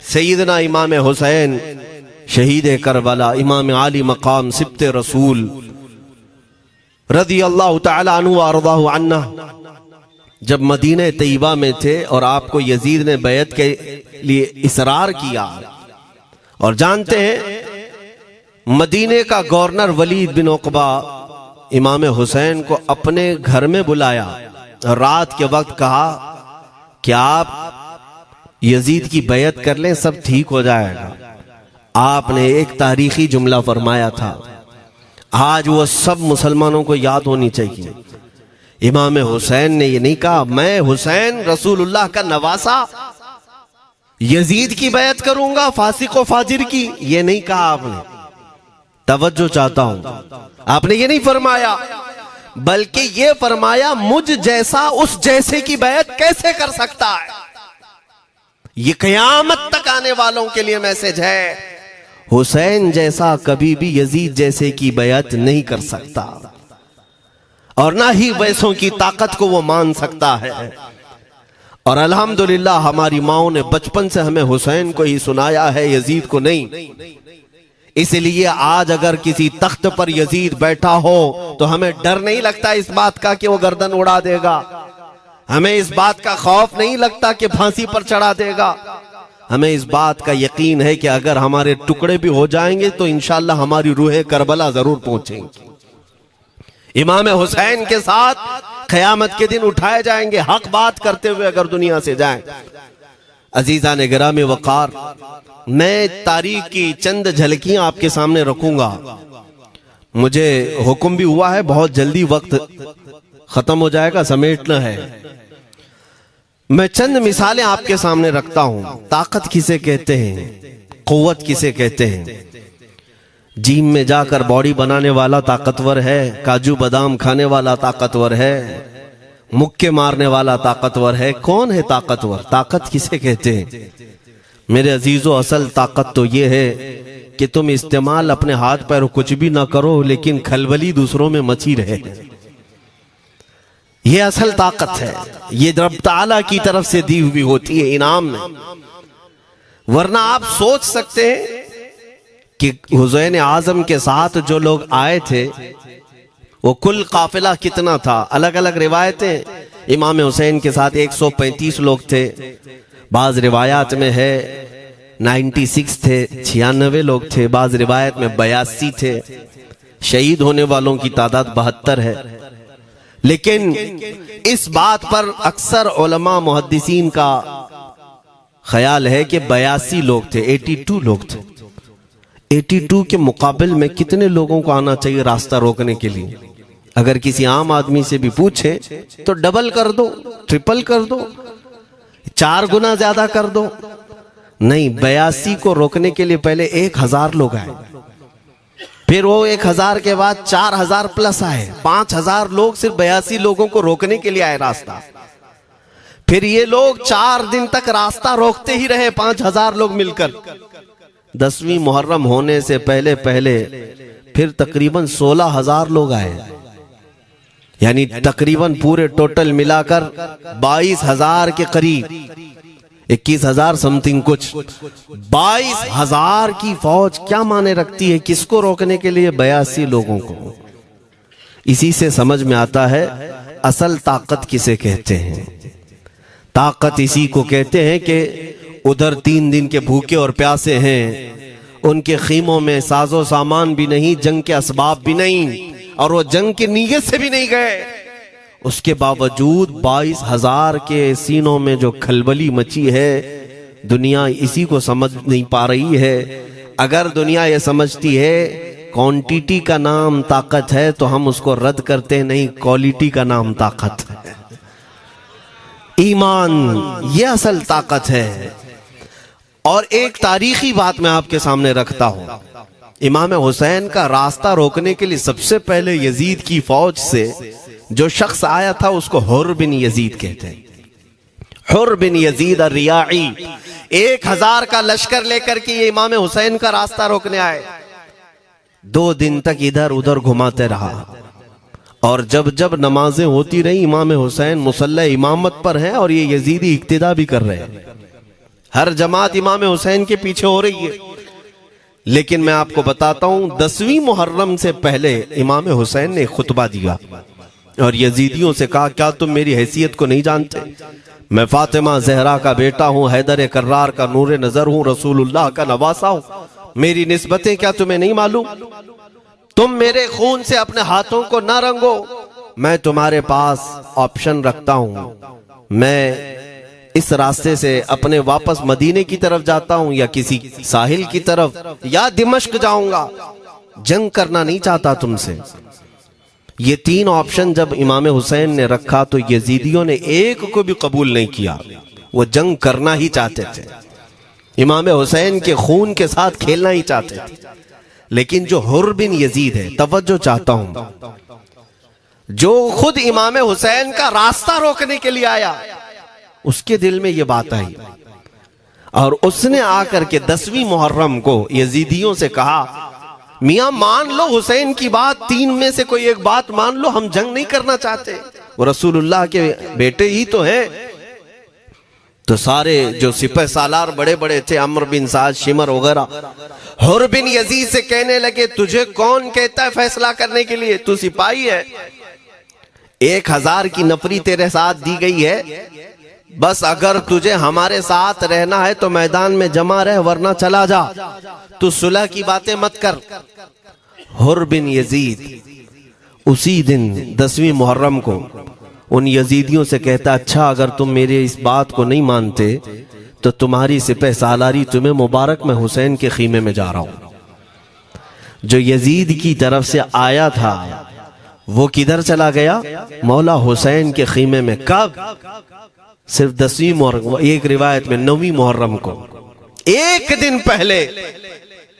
सैयदना इमाम हुसैन शहीद करबला, इमाम आली मकाम सिब्ते रसूल रज़ी अल्लाह तआला अन्हु व अर्ज़ाहु अन्ना, जब मदीने तैयबा में थे और आपको यजीद ने बैत के लिए इसरार किया, और जानते हैं मदीने का गवर्नर वलीद बिन उक़बा इमाम हुसैन को अपने घर में बुलाया और रात के वक्त कहा कि आप यजीद की बैत कर लें, सब ठीक हो जाएगा। आपने एक तारीखी जुमला फरमाया था, आज वो सब मुसलमानों को याद होनी चाहिए। इमाम हुसैन ने ये नहीं कहा मैं हुसैन रसूलुल्लाह का नवासा यजीद की बैत करूंगा फासिक व फाजिर की, ये नहीं कहा आपने। तवज्जो चाहता हूं, आपने ये नहीं फरमाया, बल्कि ये फरमाया मुझ जैसा उस जैसे की बैत कैसे कर सकता है। ये क़यामत तक आने वालों के लिए मैसेज है, हुसैन जैसा कभी भी यजीद जैसे की बैत नहीं कर सकता, और ना ही वैसों की ताकत को वो मान सकता है। और अल्हम्दुलिल्लाह हमारी माओ ने बचपन से हमें हुसैन को ही सुनाया है, यजीद को नहीं। इसलिए आज अगर किसी तख्त पर यजीद बैठा हो तो हमें डर नहीं लगता इस बात का कि वो गर्दन उड़ा देगा, हमें इस बात का खौफ नहीं लगता कि फांसी पर चढ़ा देगा। हमें इस बात का यकीन है कि अगर हमारे टुकड़े भी हो जाएंगे तो इंशाअल्लाह हमारी रूहें करबला जरूर पहुंचेंगी, इमाम हुसैन के साथ क़यामत के दिन उठाए जाएंगे, हक बात करते हुए अगर दुनिया से जाएं। अजीजा ने गिरामी वकार, मैं तारीख की चंद झलकियां आपके सामने रखूंगा। मुझे हुक्म भी हुआ है, बहुत जल्दी वक्त खत्म हो जाएगा, समेटना है। मैं चंद मिसालें आपके सामने रखता हूं। ताकत किसे कहते हैं, कुव्वत किसे कहते हैं। जिम में जाकर बॉडी बनाने वाला ताकतवर है, काजू बादाम खाने वाला ताकतवर है, मुक्के मारने वाला ताकतवर है। कौन है ताकतवर? ताकत किसे कहते हैं? मेरे अजीजों, असल ताकत तो ये है कि तुम इस्तेमाल अपने हाथ पैर कुछ भी ना करो, लेकिन खलबली दूसरों में मची रहे। ये असल ताकत है, ये रब ताला की तरफ से दी हुई होती है इनाम में। वरना आप सोच सकते हैं कि हुसैन आजम के साथ जो लोग आए थे वो कुल काफिला कितना था। अलग अलग रिवायतें, इमाम हुसैन के साथ 135 लोग थे, बाज रिवायात में है 96 थे, 96 लोग थे, बाज रिवायत में 82 थे। शहीद होने वालों की तादाद 72 है। लेकिन इस बात पर अक्सर उलमा मुहद्दिसीन का ख्याल है कि 82 लोग थे, 82 लोग थे। 82 के मुकाबिल में कितने लोगों को आना चाहिए रास्ता रोकने के लिए? अगर किसी आम आदमी से भी पूछे तो डबल कर दो, ट्रिपल कर दो, 4 गुना ज्यादा कर दो। नहीं, 82 को रोकने के लिए पहले 1000 लोग आए, फिर वो 1000 के बाद 4000 प्लस आए, 5000 लोग सिर्फ 82 लोगों को रोकने के लिए आए रास्ता। फिर ये लोग 4 दिन तक रास्ता रोकते ही रहे, 5000 लोग मिलकर। 10वीं मुहर्रम होने से पहले पहले फिर तकरीबन 16000 लोग आए, यानी तकरीबन पूरे टोटल मिलाकर 22000 के करीब, 21000 समथिंग कुछ। 22000 की फौज क्या माने रखती है? किसको रोकने के लिए? 82 लोगों को। इसी से समझ में आता है असल ताकत किसे कहते हैं। ताकत इसी को कहते हैं कि उधर 3 दिन के भूखे और प्यासे हैं, उनके खीमों में साजो सामान भी नहीं, जंग के असबाब भी नहीं, और वो जंग की नीयत से भी नहीं गए। उसके बावजूद 22000 के सीनों में जो खलबली मची है, दुनिया इसी को समझ नहीं पा रही है। अगर दुनिया ये समझती है क्वांटिटी का नाम ताकत है तो हम उसको रद्द करते हैं, नहीं, क्वालिटी का नाम ताकत है। ईमान ये असल ताकत है। और एक तारीखी बात मैं आपके सामने रखता हूं, इमाम हुसैन का रास्ता रोकने के लिए सबसे पहले यजीद की फौज से जो शख्स आया था उसको हुर बिन यजीद कहते हैं। हुर बिन यजीद रियाई 1000 का लश्कर लेकर के ये इमाम हुसैन का रास्ता रोकने आए। 2 दिन तक इधर उधर घुमाते रहा, और जब जब नमाजें होती रही, इमाम हुसैन मुसल्ला इमामत पर हैं और ये यजीदी इक्तिदा भी कर रहे हैं। हर जमात इमाम हुसैन के पीछे हो रही है। लेकिन मैं आपको बताता हूं 10वीं मुहर्रम से पहले इमाम हुसैन ने खुतबा दिया और यजीदियों से कहा, क्या तुम मेरी हैसियत को नहीं जानते? मैं फातिमा जहरा का बेटा हूं, हैदर कर्रार का नूर नजर हूं, रसूलुल्लाह का नवासा हूं। मेरी निस्बतें क्या तुम्हें नहीं मालूम? तुम मेरे खून से अपने हाथों को ना रंगो। मैं तुम्हारे पास ऑप्शन रखता हूं, मैं इस रास्ते से अपने वापस मदीने की तरफ जाता हूं या किसी साहिल की तरफ या दिमश्क जाऊंगा। जंग करना नहीं चाहता तुमसे। ये 3 ऑप्शन जब इमाम हुसैन ने रखा तो यजीदियों ने एक को भी कबूल नहीं किया। वो जंग करना ही चाहते थे, इमाम हुसैन के खून के साथ खेलना ही चाहते थे। लेकिन जो हुर बिन यजीद है, तवज्जो चाहता हूं, जो खुद इमाम हुसैन का रास्ता रोकने के लिए आया, उसके दिल में यह बात आई और उसने आकर के 10वीं मुहर्रम को यजीदियों से कहा, मियां मान लो हुसैन की बात, 3 में से कोई एक बात मान लो, हम जंग नहीं करना चाहते, वो रसूलुल्लाह के बेटे ही तो हैं। तो सारे जो सिपह सालार बड़े बड़े थे, अमर बिन साद, शिमर वगैरह, हुर बिन यजीद से कहने लगे, तुझे कौन कहता है फैसला करने के लिए? तू सिपाही है, 1000 की नफरी तेरे साथ दी गई है, बस अगर तुझे हमारे साथ रहना है तो मैदान में जमा रह, वरना चला जा, तू सुलह की बातें मत कर। हुर बिन यजीद उसी दिन 10वीं मुहर्रम को उन यजीदियों से कहता, अच्छा अगर तुम मेरे इस बात को नहीं मानते तो तुम्हारी सिपह सालारी तुम्हें मुबारक, मैं हुसैन के खीमे में जा रहा हूं। जो यजीद की तरफ से आया था वो किधर चला गया? मौला हुसैन के खीमे में। कब? सिर्फ 10वीं मुहर्रम, एक रिवायत में 9वीं मुहर्रम को, एक दिन पहले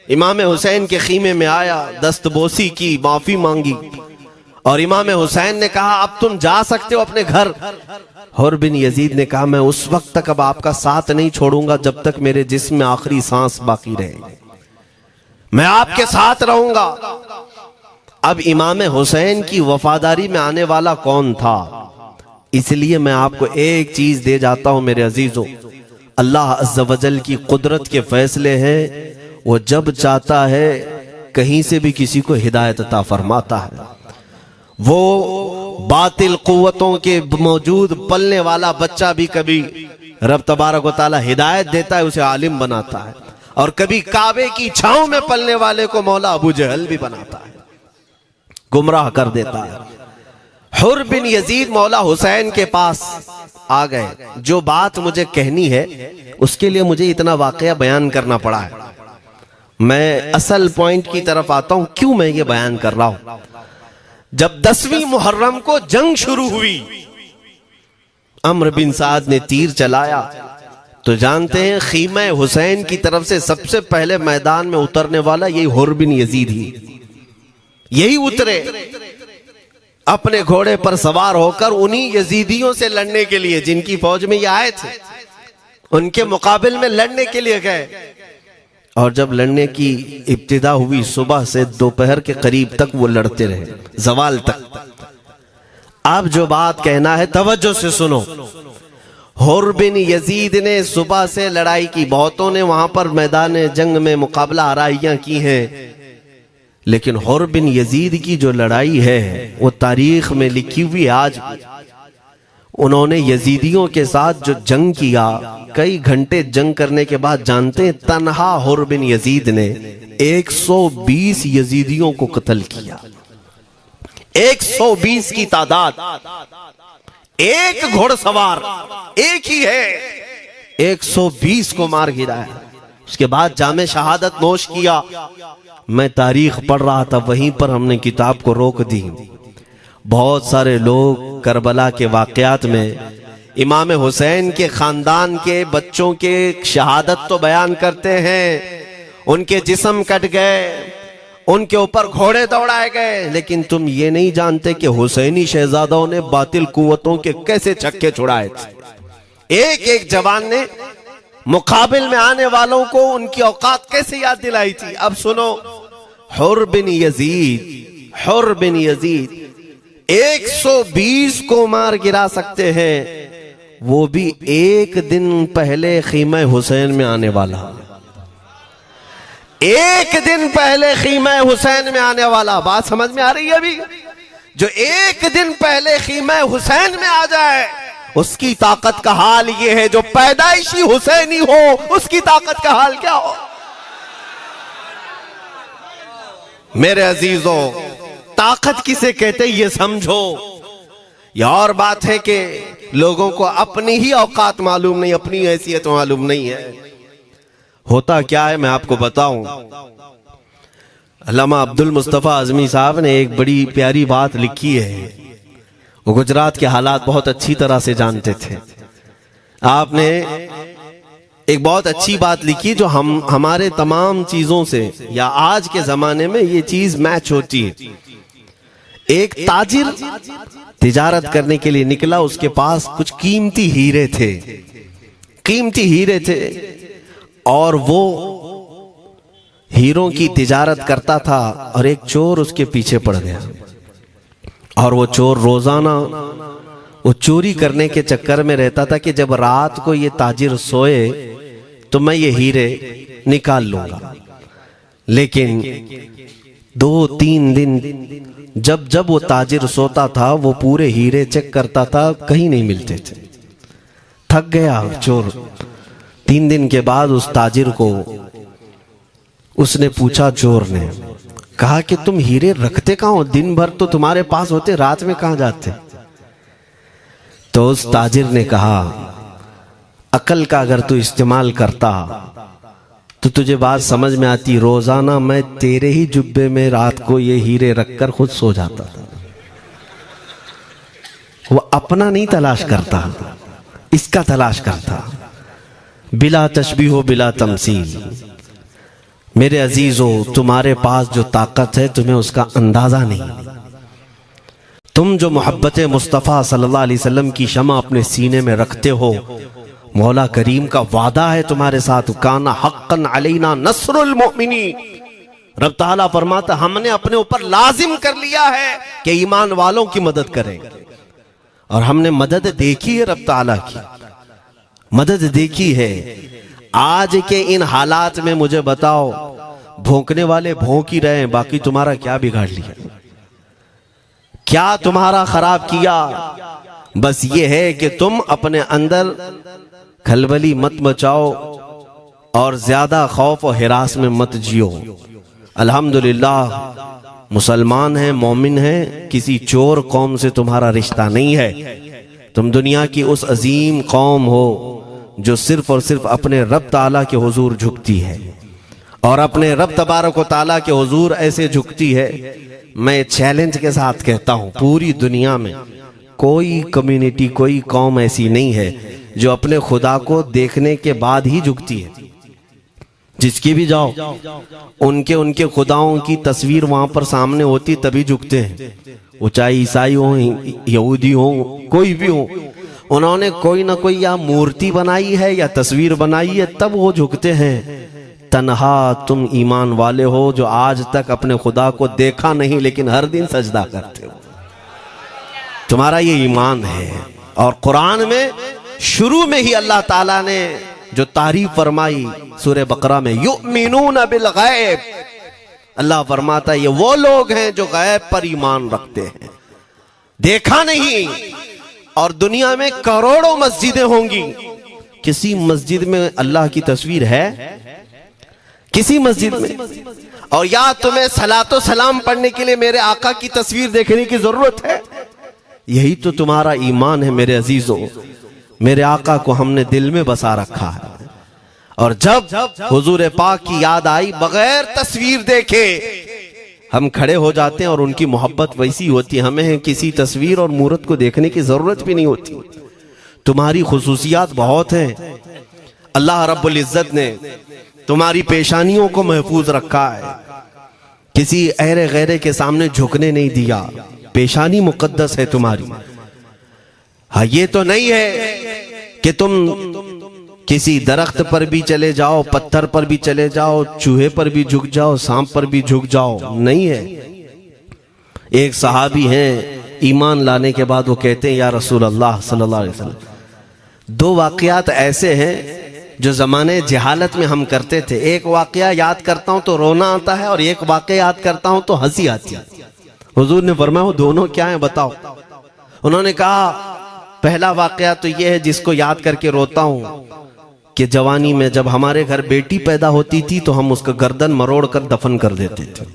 इमाम हुसैन के खीमे में आया, दस्तबोसी की, माफी मांगी और इमाम हुसैन ने कहा, अब तुम जा सकते हो अपने घर। हुर बिन यजीद ने कहा, मैं उस वक्त तक अब आपका साथ नहीं छोड़ूंगा जब तक मेरे जिस्म में आखिरी सांस बाकी रहे, मैं आपके साथ रहूंगा। अब इमाम हुसैन की वफादारी में आने वाला कौन था? इसलिए मैं आपको एक चीज दे जाता हूं मेरे अजीजों, अल्लाह अज़्ज़ व जल की कुदरत के फैसले हैं, वो जब चाहता है कहीं से भी किसी को हिदायत अता फरमाता है। वो बातिल कुव्वतों के मौजूद पलने वाला बच्चा भी कभी रब तबारक व तआला हिदायत देता है, उसे आलिम बनाता है, और कभी काबे की छांव में पलने वाले को मौला अबू जहल भी बनाता है, गुमराह कर देता है। हुर बिन यजीद मौला हुसैन के पास आ गए। जो बात मुझे कहनी है उसके लिए मुझे इतना वाकया बयान करना पड़ा है। मैं असल पॉइंट की तरफ आता हूं, क्यों मैं ये बयान कर रहा हूं। जब 10वीं मुहर्रम को जंग शुरू हुई, अम्र बिन साद ने तीर चलाया, तो जानते हैं खीमा हुसैन की तरफ से सबसे पहले मैदान में उतरने वाला यही हुर बिन यजीद ही, यही उतरे अपने घोड़े पर सवार होकर उन्हीं यजीदियों से लड़ने के लिए जिनकी फौज में ये आए थे, उनके मुकाबले में लड़ने के लिए गए। और जब लड़ने की इब्तिदा हुई, सुबह से दोपहर के करीब तक वो लड़ते रहे, जवाल तक। अब जो बात कहना है तवज्जो से सुनो। हुर बिन यजीद ने सुबह से लड़ाई की, बहुतों ने वहां पर मैदान जंग में मुकाबला आराइयां की हैं, लेकिन हुर बिन यजीद की जो लड़ाई है वो तारीख में लिखी हुई। आज उन्होंने यजीदियों के साथ जो जंग किया, कई घंटे जंग करने के बाद, जानते हैं तन्हा हुर बिन यजीद ने 120 यजीदियों को कत्ल किया। 120 की तादाद, एक घोड़सवार एक ही है, 120 को मार गिराया। उसके बाद जामे शहादत नोश किया। मैं तारीख पढ़ रहा था, वहीं पर हमने किताब को रोक दी। बहुत सारे लोग करबला के वाकयात में इमाम हुसैन के खानदान के बच्चों के शहादत तो बयान करते हैं, उनके जिस्म कट गए, उनके ऊपर घोड़े दौड़ाए गए, लेकिन तुम ये नहीं जानते कि हुसैनी शहजादाओं ने बातिल कुव्वतों के कैसे छक्के छुड़ाए थे। एक एक जवान ने मुकाबिल में आने वालों को उनकी औकात कैसे याद दिलाई थी। अब सुनो, हुर बिन यजीद 120 को मार गिरा सकते हैं, वो भी एक दिन पहले खीमा हुसैन में आने वाला, एक दिन पहले खीमा हुसैन में आने वाला। बात समझ में आ रही है? अभी जो एक दिन पहले खीमा हुसैन में आ जाए उसकी ताकत का हाल ये है, जो पैदाइशी हुसैनी हो उसकी ताकत का हाल क्या हो। मेरे अजीजों, ताकत किसे कहते ये समझो। यह और बात है कि लोगों को अपनी ही औकात मालूम नहीं, अपनी हैसियत मालूम नहीं है। होता क्या है मैं आपको बताऊं। अल्लामा अब्दुल मुस्तफा आजमी साहब ने एक बड़ी प्यारी बात लिखी है। वो गुजरात के हालात बहुत अच्छी तरह से जानते थे। आपने एक बहुत अच्छी बात लिखी जो हमारे तमाम चीजों से या आज के जमाने में ये चीज मैच होती है। एक ताजिर तिजारत करने के लिए निकला, उसके पास कुछ कीमती हीरे थे, कीमती हीरे थे, और वो हीरों की तिजारत करता था और एक चोर उसके पीछे पड़ गया। और वो चोर रोजाना वो चोरी करने के चक्कर में रहता था कि जब रात को ये ताजिर सोए तो मैं ये हीरे निकाल लूंगा। लेकिन 2-3 दिन जब जब वो ताजिर सोता था वो पूरे हीरे चेक करता था, कहीं नहीं मिलते थे। थक गया चोर। 3 दिन के बाद उस ताजिर को उसने पूछा, चोर ने कहा कि तुम हीरे रखते कहां हो? दिन भर तो तुम्हारे पास होते, रात में कहां जाते? तो उस ताजिर ने कहा, अकल का अगर तू इस्तेमाल करता तो तुझे बात समझ में आती। रोजाना मैं तेरे ही जुब्बे में रात को ये हीरे रखकर खुद सो जाता था। वो अपना नहीं तलाश करता, इसका तलाश करता। बिला तशबीह बिला तमसील। मेरे अजीजों, तुम्हारे पास जो ताकत है तुम्हें उसका अंदाजा नहीं। तुम जो मोहब्बत मुस्तफ़ा सल्लल्लाहु अलैहि वसल्लम की शमा अपने सीने में रखते हो, मौला करीम का वादा है तुम्हारे साथ, काना हक्कन अलैना नस्रुल मोमिनीन। रब ताला फरमाता हमने अपने ऊपर लाजिम कर लिया है कि ईमान वालों की मदद करें। और हमने मदद देखी है, रब ताला की मदद देखी है। आज के इन हालात में मुझे बताओ, भौंकने वाले भौंक ही रहे हैं, बाकी तुम्हारा क्या बिगाड़ लिया, क्या तुम्हारा खराब किया? बस ये है कि तुम अपने अंदर खलबली मत मचाओ और ज्यादा खौफ और हिरास में मत जियो। अल्हम्दुलिल्लाह मुसलमान हैं, मोमिन हैं, किसी चोर कौम से तुम्हारा रिश्ता नहीं है। तुम दुनिया की उस अजीम कौम हो जो सिर्फ और सिर्फ अपने रब ताला के हुजूर झुकती है और अपने रब तबारक व ताला के हुजूर ऐसे झुकती है। मैं चैलेंज के साथ कहता हूं, पूरी दुनिया में कोई कम्युनिटी, कोई कौम ऐसी नहीं है जो अपने खुदा को देखने के बाद ही झुकती है। जिसकी भी जाओ, उनके उनके खुदाओं की तस्वीर वहां पर सामने होती तभी झुकते हैं। वो चाहे ईसाई हो, यहूदी हो, कोई भी हो, उन्होंने कोई ना कोई या मूर्ति बनाई है या तस्वीर बनाई है, तब वो झुकते हैं। तन्हा तुम ईमान वाले हो जो आज तक अपने खुदा को देखा नहीं लेकिन हर दिन सजदा करते हो, तुम्हारा ये ईमान है। और कुरान में शुरू में ही अल्लाह ताला ने जो तारीफ फरमाई सूरह बकरा में, युमिनून बिल गैब, अल्लाह फरमाता है ये वो लोग हैं जो गैब पर ईमान रखते हैं, देखा नहीं। और दुनिया में करोड़ों मस्जिदें होंगी, किसी मस्जिद में अल्लाह की तस्वीर है? किसी मस्जिद में? और या तुम्हें सलातो सलाम पढ़ने के लिए मेरे आका की तस्वीर देखने की जरूरत है? यही तो तुम्हारा ईमान है मेरे अजीजों। मेरे आका को हमने दिल में बसा रखा है, और जब हुजूर पाक की याद आई, बगैर तस्वीर देखे हम खड़े हो जाते हैं। और उनकी मोहब्बत वैसी होती है, हमें किसी तस्वीर और मूरत को देखने की जरूरत भी नहीं होती। तुम्हारी खुसूसियात बहुत हैं। अल्लाह रब्बुल इज्जत ने तुम्हारी पेशानियों को महफूज रखा है, किसी अहरे गैरे के सामने झुकने नहीं दिया। पेशानी मुकद्दस है तुम्हारी। हाँ, ये तो नहीं है कि तुम किसी दरख्त पर भी चले जाओ, पत्थर पर भी चले जाओ, चूहे पर भी झुक जाओ, सांप पर भी झुक जाओ, नहीं है। एक सहाबी हैं, ईमान लाने के बाद वो कहते हैं, या रसूल अल्लाह सल्लल्लाहु अलैहि वसल्लम, दो वाकयात ऐसे हैं जो ज़माने जहालत में हम करते थे। एक वाकया याद करता हूं तो रोना आता है और एक वाकया याद करता हूं तो हंसी आती है। हुजूर ने फरमाया वो दोनों क्या है बताओ। उन्होंने कहा पहला वाकया तो ये है जिसको याद करके रोता हूं कि जवानी में जब हमारे घर बेटी पैदा होती थी तो हम उसका गर्दन मरोड़ कर दफन कर देते थे।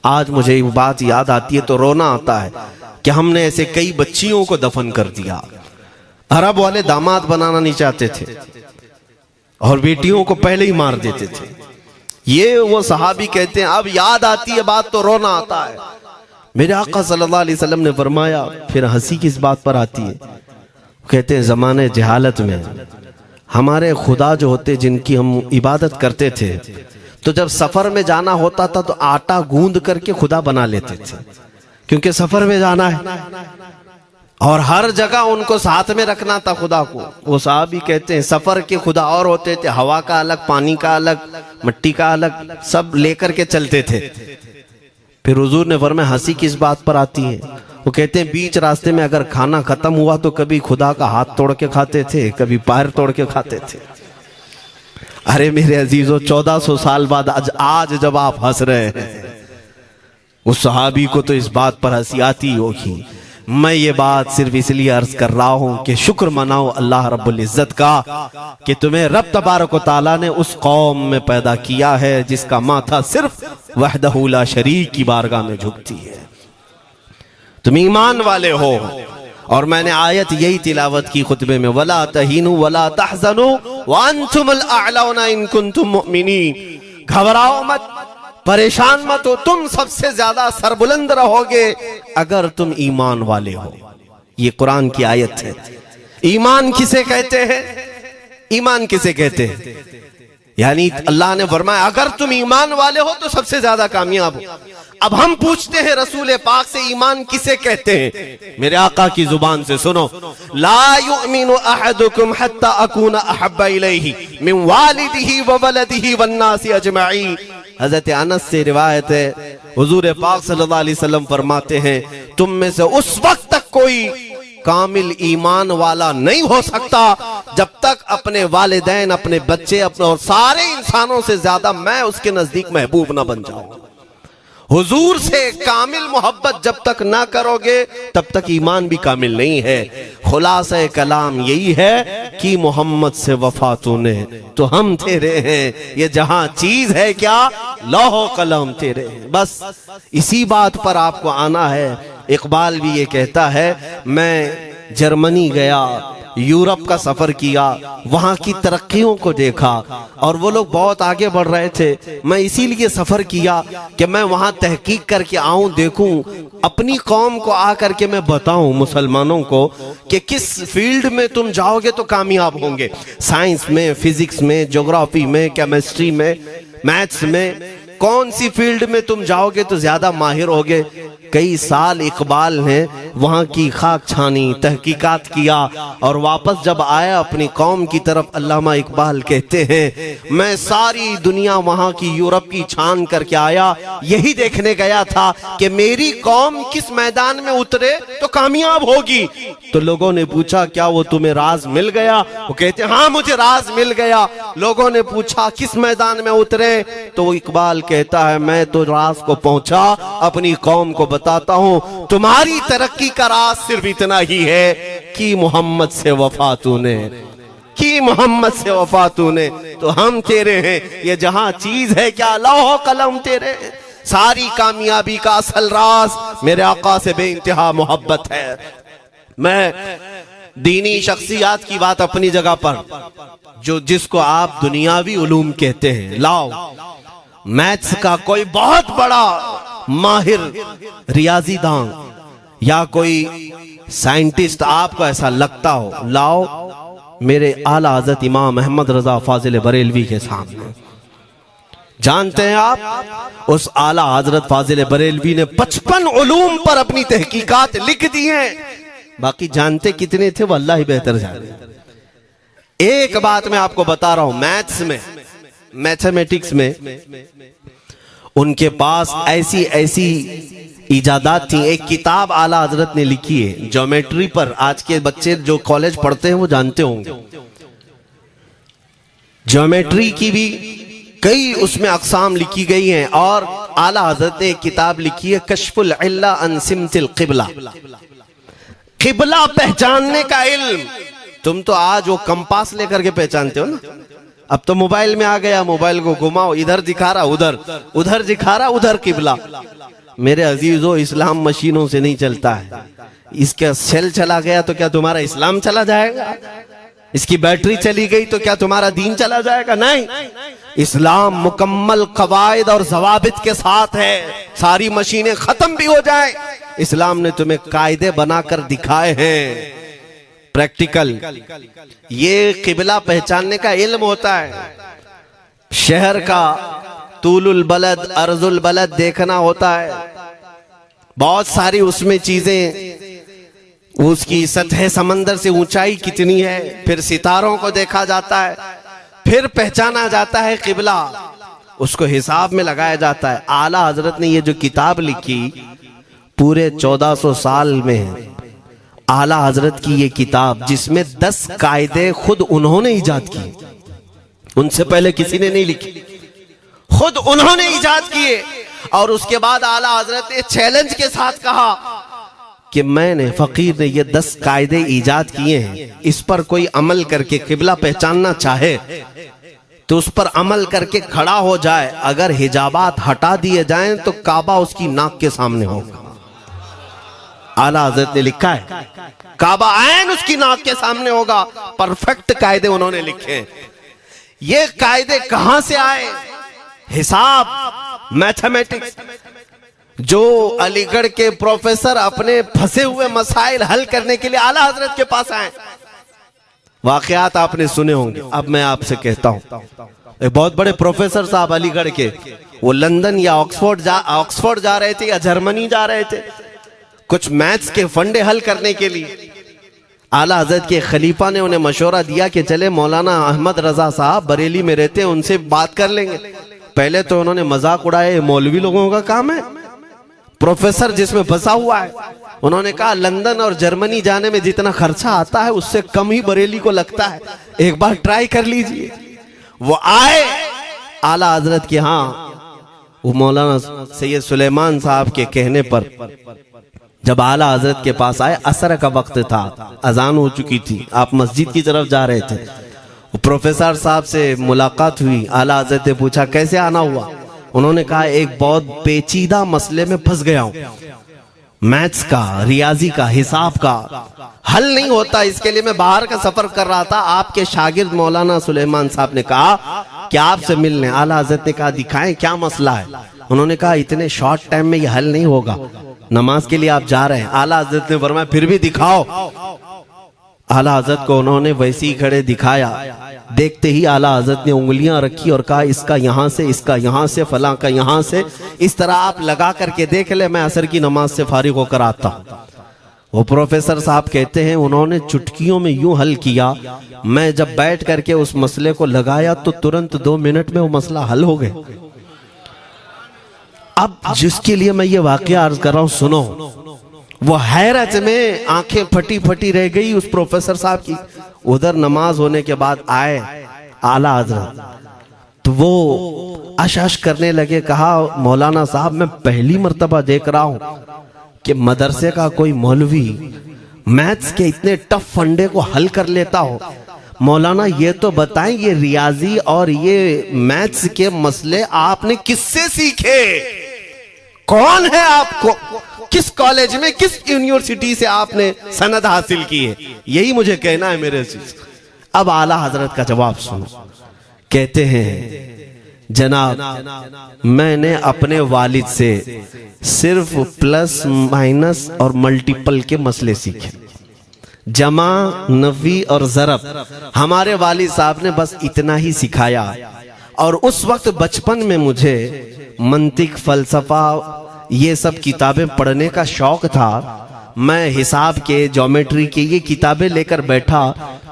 आज मुझे ये बात याद आती है तो रोना आता है कि हमने ऐसे कई बच्चियों को दफन कर दिया। अरब वाले दामाद बनाना नहीं चाहते थे और बेटियों को पहले ही मार देते थे। ये वो सहाबी कहते हैं अब याद आती है बात तो रोना आता है। मेरे आका सल्लल्लाहु अलैहि वसल्लम ने फरमाया फिर हंसी किस बात पर आती है। कहते हैं जमाने जहालत में हमारे खुदा जो होते जिनकी हम इबादत करते थे तो जब सफर में जाना होता था तो आटा गूंद करके खुदा बना लेते थे, क्योंकि सफर में जाना है और हर जगह उनको साथ में रखना था खुदा को। वो साहब ही कहते हैं सफर के खुदा और होते थे, हवा का अलग, पानी का अलग, मिट्टी का अलग, सब लेकर के चलते थे। फिर हुजूर ने फरमाया हंसी किस बात पर आती है। वो कहते हैं बीच रास्ते में अगर खाना खत्म हुआ तो कभी खुदा का हाथ तोड़ के खाते थे, कभी पैर तोड़ के खाते थे। अरे मेरे अजीजों 1400 साल बाद आज जब आप हंस रहे हैं उस सहाबी को तो इस बात पर हंसी आती होगी। मैं ये बात सिर्फ इसलिए अर्ज कर रहा हूं कि शुक्र मनाओ अल्लाह रब्बुल इज्जत का कि तुम्हें रब तबारक व तआला ने उस कौम में पैदा किया है जिसका माथा सिर्फ वहदहू ला शरीक की बारगाह में झुकती है। तुम ईमान वाले हो और मैंने आयत यही तिलावत की खुतबे में, वला तहीनु वला तहज़नु व अंतुमुल अअलौना इन कुंतुम मुमिनीन। घबराओ मत, परेशान मत हो, तुम सबसे ज्यादा सरबुलंद रहोगे अगर तुम ईमान वाले हो। ये कुरान की आयत है। ईमान किसे कहते हैं? ईमान किसे कहते हैं? यानी अल्लाह ने फरमाया अगर तुम ईमान वाले हो तो सबसे ज्यादा कामयाब हो। अब हम पूछते हैं रसूल पाक से ईमान किसे कहते हैं? मेरे आका की जुबान से सुनो, ला युमिनु अहदुकुम हत्ता अकूना अहब्बा इलैहि मिन वालिदिही व वलदिही वन्नासी अजमईन। हजरत अनस से रिवायत है, हुजूर पाक सल्लल्लाहु अलैहि वसल्लम फरमाते हैं तुम में से उस वक्त तक कोई कामिल ईमान वाला नहीं हो सकता जब तक अपने वालिदैन, अपने बच्चे, अपने और सारे इंसानों से ज्यादा मैं उसके नजदीक महबूब ना बन जाऊं। हुजूर से कामिल मोहब्बत जब तक ना करोगे तब तक ईमान भी कामिल नहीं है। खुलासा कलाम यही है कि मोहम्मद से वफा तूने तो हम तेरे हैं, ये जहां चीज है क्या लौह कलम तेरे हैं। बस इसी बात पर आपको आना है। इकबाल भी ये कहता है मैं जर्मनी गया, यूरोप का सफर किया, वहां की तरक्कियों को देखा और वो लोग बहुत आगे बढ़ रहे थे। मैं इसीलिए सफर किया कि मैं वहां तहकीक करके आऊं, देखूं, अपनी कौम को आकर के मैं बताऊं मुसलमानों को कि किस फील्ड में तुम जाओगे तो कामयाब होंगे। साइंस में, फिजिक्स में, ज्योग्राफी में, केमिस्ट्री में, मैथ्स में, कौन सी फील्ड में तुम जाओगे तो ज्यादा माहिर होगे। कई साल इकबाल ने वहां की खाक छानी, तहकीकात किया और वापस जब आया अपनी कौम की तरफ, अल्लामा इकबाल कहते हैं मैं सारी दुनिया वहां की यूरोप की छान करके आया, यही देखने गया था कि मेरी कौम किस मैदान में उतरे तो कामयाब होगी। तो लोगों ने पूछा क्या वो तुम्हें राज मिल गया? वो कहते हाँ मुझे राज मिल गया। लोगों ने पूछा किस मैदान में उतरे? तो वो इकबाल कहता है मैं तो राज को पहुंचा, अपनी कौम को बताता हूं तुम्हारी तरक्की का राज सिर्फ इतना ही है कि मोहम्मद से वफा तूने, कि मोहम्मद से वफा तूने तो हम तेरे हैं। ये जहां चीज है क्या लौह कलम तेरे हैं। सारी कामयाबी का असल राज मेरे आका से बेइंतहा मोहब्बत है। मैं दीनी शख्सियात की बात अपनी जगह पर, जो जिसको आप दुनियावी उलूम कहते हैं, लाओ मैथ्स का कोई बहुत बड़ा माहिर रियाजीदान या कोई साइंटिस्ट आपको ऐसा लगता हो, लाओ मेरे आला हजरत इमाम अहमद रजा फाजिल बरेलवी के सामने। जानते हैं आप उस आला हजरत फाजिल बरेलवी ने 55 उलूम पर अपनी तहकीकात लिख दी हैं। बाकी जानते कितने थे वो अल्लाह ही बेहतर जाने। एक बात मैं आपको बता रहा हूं, मैथ्स में, मैथमेटिक्स में उनके पास ऐसी ऐसी इजादात थी। एक किताब आला हजरत ने लिखी है ज्योमेट्री पर, आज के बच्चे जो कॉलेज पढ़ते हैं वो जानते होंगे। ज्योमेट्री की भी कई उसमें अक़साम लिखी गई हैं, और आला हजरत ने एक किताब लिखी है कश्फुल इल्ला अन सिमतिल क़िबला, क़िबला पहचानने का इल्म। तुम तो आज वो कंपास लेकर के पहचानते हो ना, अब तो मोबाइल में आ गया, मोबाइल को घुमाओ, इधर दिखा रहा उधर, उधर दिखा रहा उधर क़िबला। मेरे अजीजों, इस्लाम मशीनों से नहीं चलता है। इसका सेल चला गया तो क्या तुम्हारा इस्लाम चला जाएगा? इसकी बैटरी चली गई तो क्या तुम्हारा दीन चला जाएगा? नहीं, इस्लाम मुकम्मल कवायद और ज़वाबित के साथ है। सारी मशीनें खत्म भी हो जाएं, इस्लाम ने तुम्हें कायदे बनाकर दिखाए हैं, प्रैक्टिकल। ये क़िबला पहचानने का इल्म होता है। शहर का तूलुल बलद अर्जुल बलद देखना होता है, बहुत सारी उसमें चीजें, उसकी सतह समंदर से ऊंचाई कितनी है, फिर सितारों को देखा जाता है, फिर पहचाना जाता है क़िबला, उसको हिसाब में लगाया जाता है। आला हजरत ने ये जो किताब लिखी पूरे 1400 साल में, आला हजरत की ये किताब जिसमें 10 कायदे खुद उन्होंने इजाद किए, उनसे पहले किसी ने नहीं लिखी, खुद उन्होंने इजाद किए। और उसके बाद आला हजरत ने चैलेंज के साथ कहा कि मैंने, फकीर ने ये 10 कायदे इजाद किए हैं, इस पर कोई अमल करके क़िबला पहचानना चाहे तो उस पर अमल करके खड़ा हो जाए, अगर हिजाबात हटा दिए जाएं तो काबा उसकी नाक के सामने होगा। आला हजरत ने लिखा है काबा ऐन उसकी नाक के सामने होगा। परफेक्ट कायदे उन्होंने लिखे हैं। ये कायदे कहां से आए? हिसाब, मैथमेटिक्स। जो अलीगढ़ के प्रोफेसर अपने फंसे हुए मसाइल हल करने के लिए आला हजरत के पास आए, वाकयात आपने सुने होंगे। अब मैं आपसे कहता हूं, एक बहुत बड़े प्रोफेसर साहब अलीगढ़ के, वो लंदन या ऑक्सफोर्ड जा रहे थे या जर्मनी जा रहे थे कुछ मैथ्स के फंडे हल करने के लिए। आला हजरत के खलीफा ने उन्हें मशवरा दिया कि चले मौलाना अहमद रजा साहब बरेली में रहते हैं, उनसे बात कर लेंगे। पहले तो उन्होंने मजाक उड़ाए, मौलवी लोगों का काम है, प्रोफेसर जिसमें फंसा हुआ है। उन्होंने कहा लंदन और जर्मनी जाने में जितना खर्चा आता है उससे कम ही बरेली को लगता है, एक बार ट्राई कर लीजिए। वो आए आला हजरत के यहाँ, वो मौलाना सैयद सुलेमान साहब के कहने पर जब आला हजरत के पास आए, असर का वक्त था, अजान हो चुकी थी, आप मस्जिद की तरफ जा रहे थे। प्रोफेसर साहब से मुलाकात हुई, आला हजरत ने पूछा कैसे आना हुआ? उन्होंने कहा एक बहुत पेचीदा मसले में फंस गया हूं, मैथ्स का, रियाजी का, हिसाब का हल नहीं होता, इसके लिए मैं बाहर का सफर कर रहा था। आपके शागिर्द मौलाना सुलेमान साहब ने कहा कि आपसे मिलने। आला हजरत ने कहा दिखाएं क्या मसला है? उन्होंने कहा इतने शॉर्ट टाइम में यह हल नहीं होगा, नमाज के लिए आप जा रहे हैं। आला हजरत ने फरमाया फिर भी दिखाओ। आला हजरत को उन्होंने वैसे ही खड़े दिखाया। देखते ही आला हजरत ने उंगलियां रखी और कहा इसका यहां से, इसका यहां से, फलां का यहां से, इस तरह आप लगा करके देख ले, मैं असर की नमाज से फारिग होकर आता हूं। वो प्रोफेसर साहब कहते हैं उन्होंने चुटकियों में यूं हल किया, मैं जब बैठ करके उस मसले को लगाया तो तुरंत 2 मिनट में वो मसला हल हो गया। अब जिसके लिए मैं ये वाकया अर्ज कर रहा हूं सुनो। वो हैरत में आंखें फटी फटी रह गई उस प्रोफेसर साहब की। उधर नमाज होने के बाद आए आला हजरत, तो वो अश करने लगे। कहा मौलाना साहब मैं पहली मर्तबा देख रहा हूं कि मदरसे का कोई मौलवी मैथ्स के इतने टफ फंडे को हल कर लेता हो। मौलाना ये तो बताएं ये रियाजी और ये मैथ्स के मसले आपने किससे सीखे? कौन है आपको? किस कॉलेज में, किस यूनिवर्सिटी से आपने सनद हासिल की है? यही मुझे कहना है मेरे से। अब आला हजरत का जवाब सुनो। कहते हैं जनाब मैंने अपने वालिद से सिर्फ प्लस माइनस और मल्टीपल के मसले सीखे, जमा, नफी और ज़रब हमारे वालिद साहब ने बस इतना ही सिखाया। और उस वक्त बचपन में मुझे मंतिक, फलसफा, ये सब किताबें पढ़ने का शौक था। मैं हिसाब के, ज्योमेट्री के ये किताबें लेकर बैठा।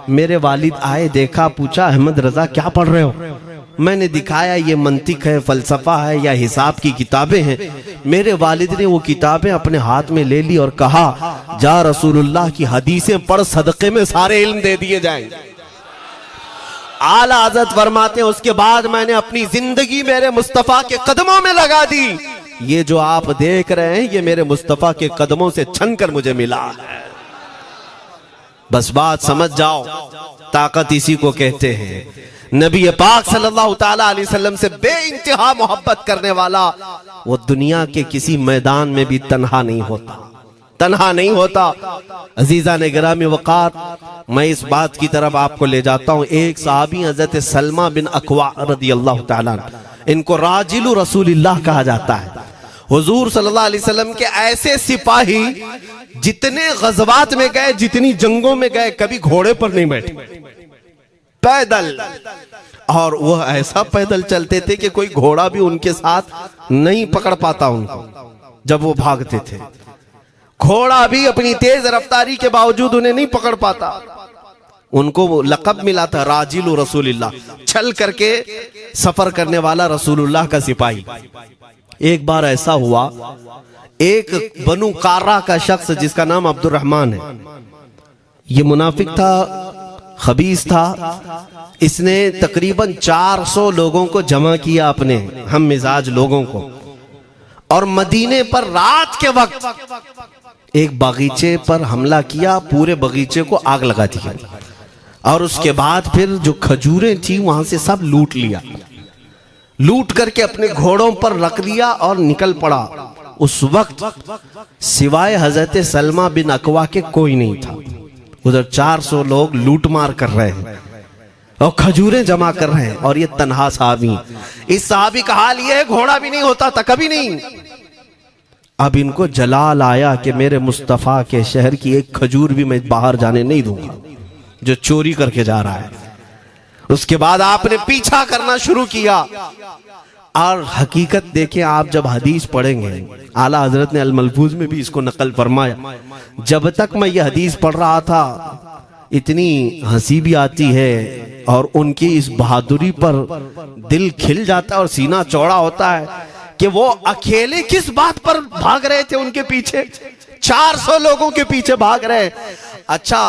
मेरे वालिद आए, देखा, पूछा अहमद रजा क्या पढ़ रहे हो? मैंने दिखाया ये मंतिक है, फलसफा है या हिसाब की किताबें हैं। मेरे वालिद ने वो किताबें अपने हाथ में ले ली और कहा, जा रसूलुल्लाह की हदीसें पढ़, सदक़े में सारे इल्म दे दिए जाएंगे। आला हज़रत फरमाते हैं, उसके बाद मैंने अपनी जिंदगी मेरे मुस्तफा के कदमों में लगा दी। ये जो आप देख रहे हैं, ये मेरे मुस्तफा के कदमों से छनकर मुझे मिला है। बस बात समझ जाओ, ताकत इसी को कहते हैं। नबी पाक सल्लल्लाहु ताला अलैहि वसल्लम से बेइंतहा मोहब्बत करने वाला वो दुनिया के किसी मैदान में भी तन्हा नहीं होता, तन्हा नहीं होता। अजीजा ने गिरामी वक़ार, मैं इस बात की तरफ आपको ले जाता हूँ। एक सहाबी हजरत सलमा बिन अकवा रदियल्लाहु ताला, इनको राजिलु रसूलिल्लाह कहा जाता है। हुजूर सल्लल्लाहु अलैहि वसल्लम के ऐसे सिपाही, जितने गज़वात में गए, जितनी जंगों में गए, कभी घोड़े पर नहीं बैठे, पैदल। और वह ऐसा पैदल चलते थे कि कोई घोड़ा भी उनके साथ नहीं पकड़ पाता उनको जब वो भागते थे। घोड़ा भी अपनी तेज रफ्तारी के बावजूद उन्हें नहीं पकड़ पाता। उनको वो लक़ब मिला था राजिलु रसूलिल्लाह, छल करके सफर करने वाला रसूलुल्लाह का सिपाही। एक बार ऐसा हुआ, एक बनु कार्रा का शख्स जिसका नाम अब्दुर्रहमान है, ये मुनाफिक था, खबीस था। इसने तकरीबन 400 लोगों को जमा किया, अपने हम मिजाज लोगों को, और मदीने पर रात के वक्त एक बगीचे पर हमला किया, पूरे बगीचे को आग लगा दिया। और उसके बाद फिर जो खजूरें थी वहां से सब लूट लिया, लूट करके अपने घोड़ों पर रख लिया और निकल पड़ा। उस वक्त सिवाय हजरत सलमा बिन अकवा के कोई नहीं था। उधर 400 लोग लूट मार कर रहे हैं और खजूरें जमा कर रहे हैं, और ये तन्हा साहबी। इस साहबी का हाल ये है, घोड़ा भी नहीं होता था कभी नहीं। अब इनको जलाल आया कि मेरे मुस्तफा के शहर की एक खजूर भी मैं बाहर जाने नहीं दूंगा जो चोरी करके जा रहा है। उसके बाद आपने पीछा करना शुरू किया। और हकीकत देखें, आप जब हदीस पढ़ेंगे, आला हजरत ने अल मलफूज में भी इसको नकल फरमाया। जब तक मैं ये हदीस पढ़ रहा था, इतनी हंसी भी आती है और उनकी इस बहादुरी पर दिल खिल जाता है और सीना चौड़ा होता है कि वो अकेले किस बात पर भाग रहे थे। उनके पीछे 400 लोगों के पीछे भाग रहे। अच्छा,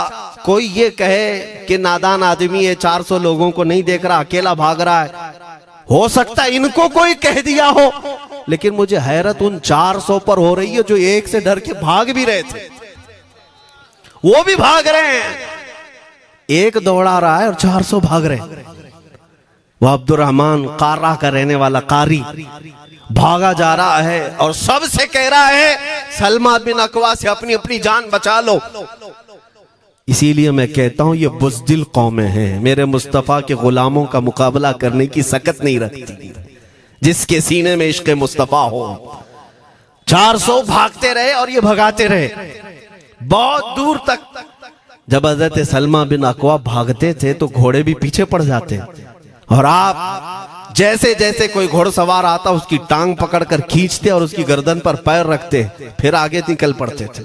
कोई ये कहे कि नादान आदमी है, 400 लोगों को नहीं देख रहा, अकेला भाग रहा है। हो सकता है इनको कोई कह दिया हो, लेकिन मुझे हैरत उन 400 पर हो रही है जो एक से डर के भाग भी रहे थे। वो भी भाग रहे हैं, एक दौड़ा रहा है और 400 भाग रहे हैं। वह अब्दुर्रहमान कार्रा का रहने वाला कारी भागा जा रहा है और सबसे कह रहा है, सलमा बिन अकवा से अपनी अपनी जान बचा लो। इसीलिए मैं कहता हूं ये बुज़दिल कौमें हैं, मेरे मुस्तफा के गुलामों का मुकाबला करने की सकत नहीं रखती, जिसके सीने में इश्क़ मुस्तफा हो। 400 भागते रहे और ये भगाते रहे बहुत दूर तक। जब हज़रत सलमा बिन अकवा भागते थे तो घोड़े भी पीछे पड़ जाते, और आप जैसे जैसे कोई घोड़सवार आता उसकी टांग पकड़कर खींचते और उसकी गर्दन पर पैर रखते, फिर आगे निकल पड़ते थे।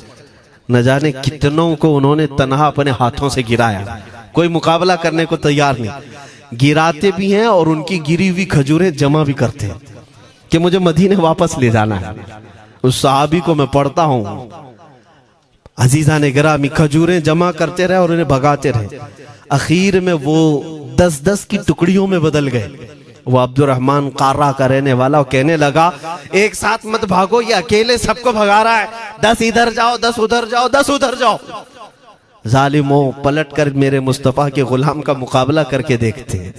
न जाने कितनों को उन्होंने तन्हा अपने हाथों से गिराया, कोई मुकाबला करने को तैयार नहीं। गिराते भी हैं और उनकी गिरी हुई खजूरें जमा भी करते हैं कि मुझे मदीने वापस ले जाना है। उस सहाबी को मैं पढ़ता हूं, अजीजा ने गिरामी खजूरें जमा करते रहे और उन्हें भगाते रहे। आखिर में वो 10-10 की टुकड़ियों में बदल गए। वो अब्दुर्रहमान कार्रा का रहने वाला कहने लगा, एक साथ मत भागो, ये अकेले सबको भगा रहा है, 10 इधर जाओ, 10 उधर जाओ, 10 उधर जाओ। जालिमों, पलट कर मेरे मुस्तफा के गुलाम का मुकाबला करके देखते हैं,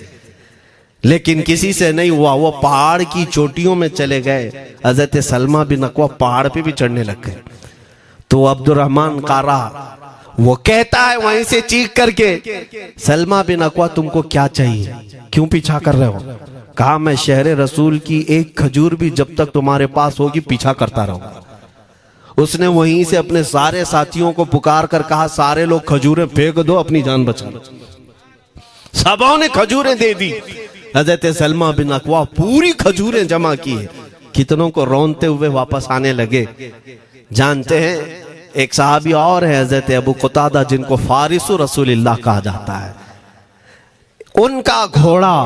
लेकिन किसी से नहीं हुआ। वो पहाड़ की चोटियों में चले गए। हजरत सलमा बिन अकवा पहाड़ पे भी चढ़ने लग गए। तो अब्दुर्रहमान कार्रा वो कहता है वहीं से चीख करके, सलमा बिन अकवा तुमको क्या चाहिए, क्यों पीछा कर रहे हो? कहा, मैं शहर रसूल की एक खजूर भी जब तक तुम्हारे पास होगी पीछा करता रहूंगा। उसने वहीं से अपने सारे साथियों को पुकार कर कहा, सारे लोग खजूरें फेंक दो, अपनी जान बचा लो। सबों ने खजूरें दे दी। हजरत सलमा बिन अकवा पूरी खजूरें जमा की, कितनों को रोनते हुए वापस आने लगे। जानते हैं, एक सहाबी और है हजरत अबू कुतादा, जिनको फारिसु रसूलिल्लाह कहा जाता है। उनका घोड़ा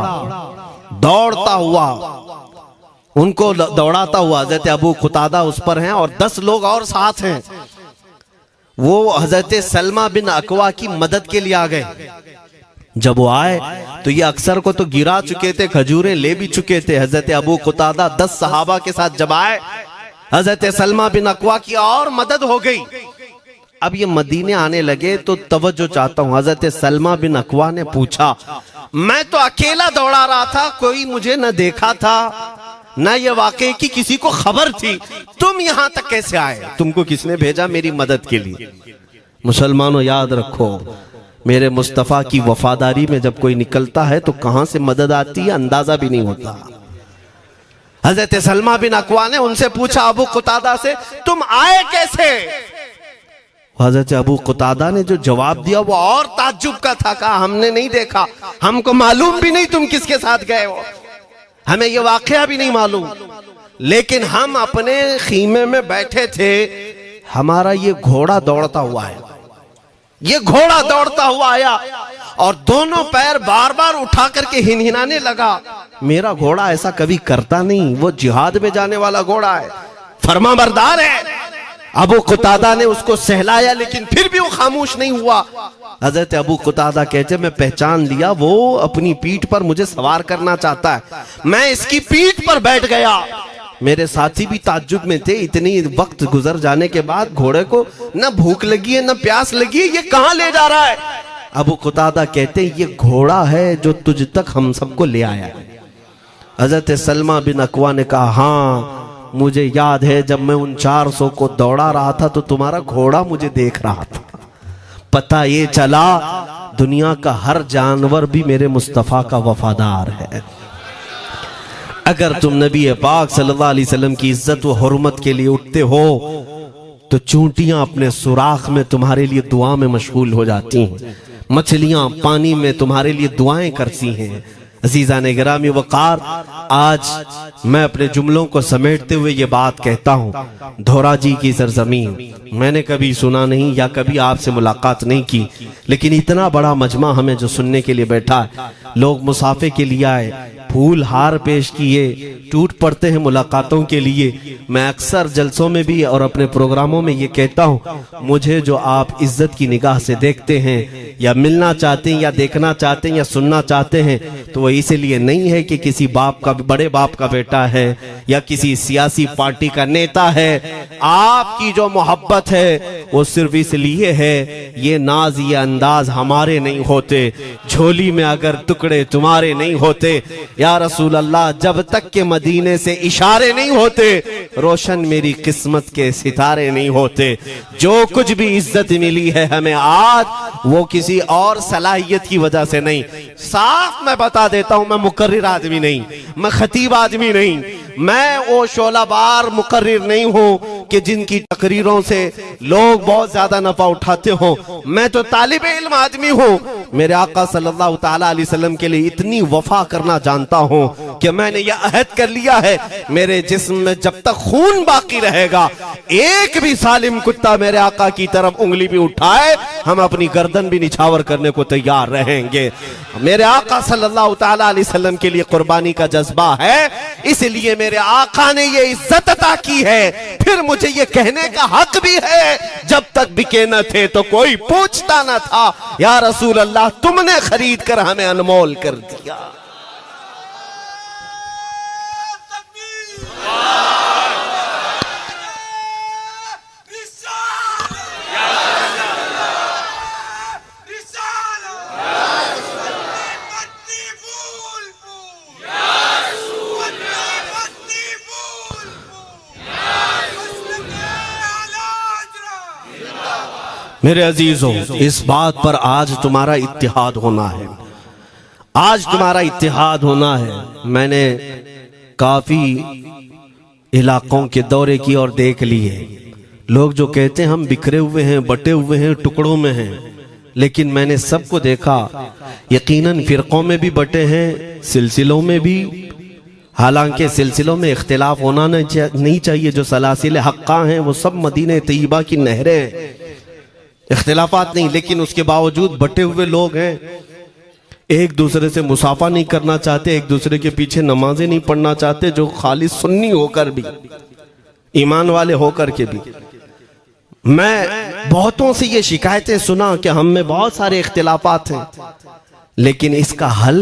दौड़ता हुआ उनको दौड़ाता हुआ हजरत अबू कुतादा उस पर हैं और 10 लोग और साथ हैं। वो हजरत सलमा बिन अकवा की मदद के लिए आ गए। जब वो आए तो ये अक्सर को तो गिरा चुके थे, खजूरें ले भी चुके थे। हजरत अबू कुतादा 10 सहाबा के साथ जब आए, हजरत सलमा बिन अकवा की और मदद हो गई। अब ये मदीने आने लगे तो तवज्जो चाहता हूं। हजरत सलमा बिन अकवा ने पूछा, मैं तो अकेला दौड़ा रहा था, कोई मुझे न देखा था न ये वाकई की किसी को खबर थी, तुम यहां तक कैसे आए? तुमको किसने भेजा मेरी मदद के लिए? मुसलमानों याद रखो, मेरे मुस्तफा की वफादारी में जब कोई निकलता है तो कहां से मदद आती है अंदाजा भी नहीं होता। हजरत सलमा बिन अकवा ने उनसे पूछा अबू कुतादा से, तुम आए कैसे? हजरत अबू कुतादा ने जो जवाब दिया वो और ताज्जुब का था। कहा, हमने नहीं देखा, हमको मालूम भी नहीं तुम किसके साथ गए हो, हमें ये वाकया भी नहीं मालूम, लेकिन हम अपने खीमे में बैठे थे, हमारा ये घोड़ा दौड़ता हुआ है, ये घोड़ा दौड़ता हुआ आया और दोनों पैर बार बार उठा करके हिनहिनाने लगा। मेरा घोड़ा ऐसा कभी करता नहीं, वो जिहाद में जाने वाला घोड़ा है, फरमाबरदार है। अबू कुतादा ने उसको सहलाया लेकिन फिर भी वो खामोश नहीं हुआ। हजरत अबू कुतादा कहते, मैं पहचान लिया, वो अपनी पीठ पर मुझे सवार करना चाहता है। मैं इसकी पीठ पर बैठ गया। मेरे साथी भी ताज्जुब में थे, इतनी वक्त गुजर जाने के बाद घोड़े को न भूख लगी है न प्यास लगी है, ये कहां ले जा रहा है? अबू कुतादा कहते, ये घोड़ा है जो तुझ तक हम सबको ले आया है। हजरत सलमा बिन अकवा ने कहा, हाँ मुझे याद है, जब मैं उन 400 को दौड़ा रहा था तो तुम्हारा घोड़ा मुझे देख रहा था। पता ये चला दुनिया का हर जानवर भी मेरे मुस्तफा का वफादार है। अगर तुम नबी पाक सल्लल्लाहु अलैहि वसल्लम की इज्जत व हुर्मत के लिए उठते हो तो चूंटियां अपने सुराख में तुम्हारे लिए दुआ में मशगूल हो जाती हैं, मछलियां पानी में तुम्हारे लिए दुआएं करती हैं। अजीज़ा ने गिरामी वक़ार, आज मैं अपने जुमलों को समेटते हुए ये बात कहता हूँ, धोरा जी की सरजमीन मैंने कभी सुना नहीं या कभी आपसे मुलाकात नहीं की, लेकिन इतना बड़ा मजमा हमें जो सुनने के लिए बैठा है, लोग मुसाफे के लिए आए, फूल हार पेश किए, टूट पड़ते हैं मुलाकातों के लिए। मैं अक्सर जलसों में भी और अपने प्रोग्रामों में ये कहता हूँ, मुझे जो आप इज्जत की निगाह से देखते हैं या मिलना चाहते हैं या देखना चाहते हैं या सुनना चाहते हैं, तो वो इसलिए नहीं है कि किसी बाप का, बड़े बाप का बेटा है या किसी सियासी पार्टी का नेता है। आपकी जो मोहब्बत है वो सिर्फ इसलिए है, ये नाज ये अंदाज हमारे नहीं होते, झोली में अगर टुकड़े तुम्हारे नहीं होते या रसूल अल्लाह, जब तक के मदीने से इशारे नहीं होते, रोशन मेरी किस्मत के सितारे नहीं होते। जो कुछ भी इज्जत मिली है हमें आज, वो किसी और सलाहियत की वजह से नहीं। साफ मैं बता देता हूं, मैं मुकर्रिर आदमी नहीं, मैं खतीब आदमी नहीं, मैं वो शोलाबार मुकर्रिर नहीं हूं कि जिनकी तकरीरों से लोग बहुत ज्यादा नफा उठाते हो। मैं तो तालिब इल्म आदमी हूं। मेरे आका सल्लल्लाहु ताला अलैहि वसल्लम के लिए इतनी वफा करना जानता हूं कि मैंने यह अहद कर लिया है, मेरे जिस्म में जब तक खून बाकी रहेगा, एक भी सालिम कुत्ता मेरे आका की तरफ उंगली भी उठाए, हम अपनी गर्दन भी निछावर करने को तैयार रहेंगे। मेरे आका सल्लल्लाहु ताला अलैहि वसल्लम के लिए कुर्बानी का जज्बा है, इसलिए मेरे आका ने ये इज्जत अता की है। फिर मुझे ये कहने का हक भी है, जब तक बिके न थे तो कोई पूछता न था, या रसूल अल्लाह तुमने खरीद कर हमें अनमोल कर दिया। मेरे अजीजों, इस बात पर आज तुम्हारा इत्तिहाद होना है, आज तुम्हारा इत्तिहाद होना है। मैंने काफी इलाकों के दौरे किए और देख लिए, लोग जो कहते हैं हम बिखरे हुए हैं, बटे हुए हैं, टुकड़ों में हैं, लेकिन मैंने सबको देखा, यकीनन फिरकों में भी बटे हैं, सिलसिलों में भी। हालांकि सिलसिलों में इख्तिलाफ होना नहीं चाहिए, जो सलासिल हक्का हैं वो सब मदीने तैयबा की नहरें हैं, इख्तिलाफात नहीं, लेकिन उसके बावजूद बटे हुए लोग हैं। एक दूसरे से मुसाफा नहीं करना चाहते, एक दूसरे के पीछे नमाजें नहीं पढ़ना चाहते, जो खाली सुन्नी होकर भी, ईमान वाले होकर के भी। मैं बहुतों से ये शिकायतें सुना कि हम में बहुत सारे इख्तिलाफात हैं, लेकिन इसका हल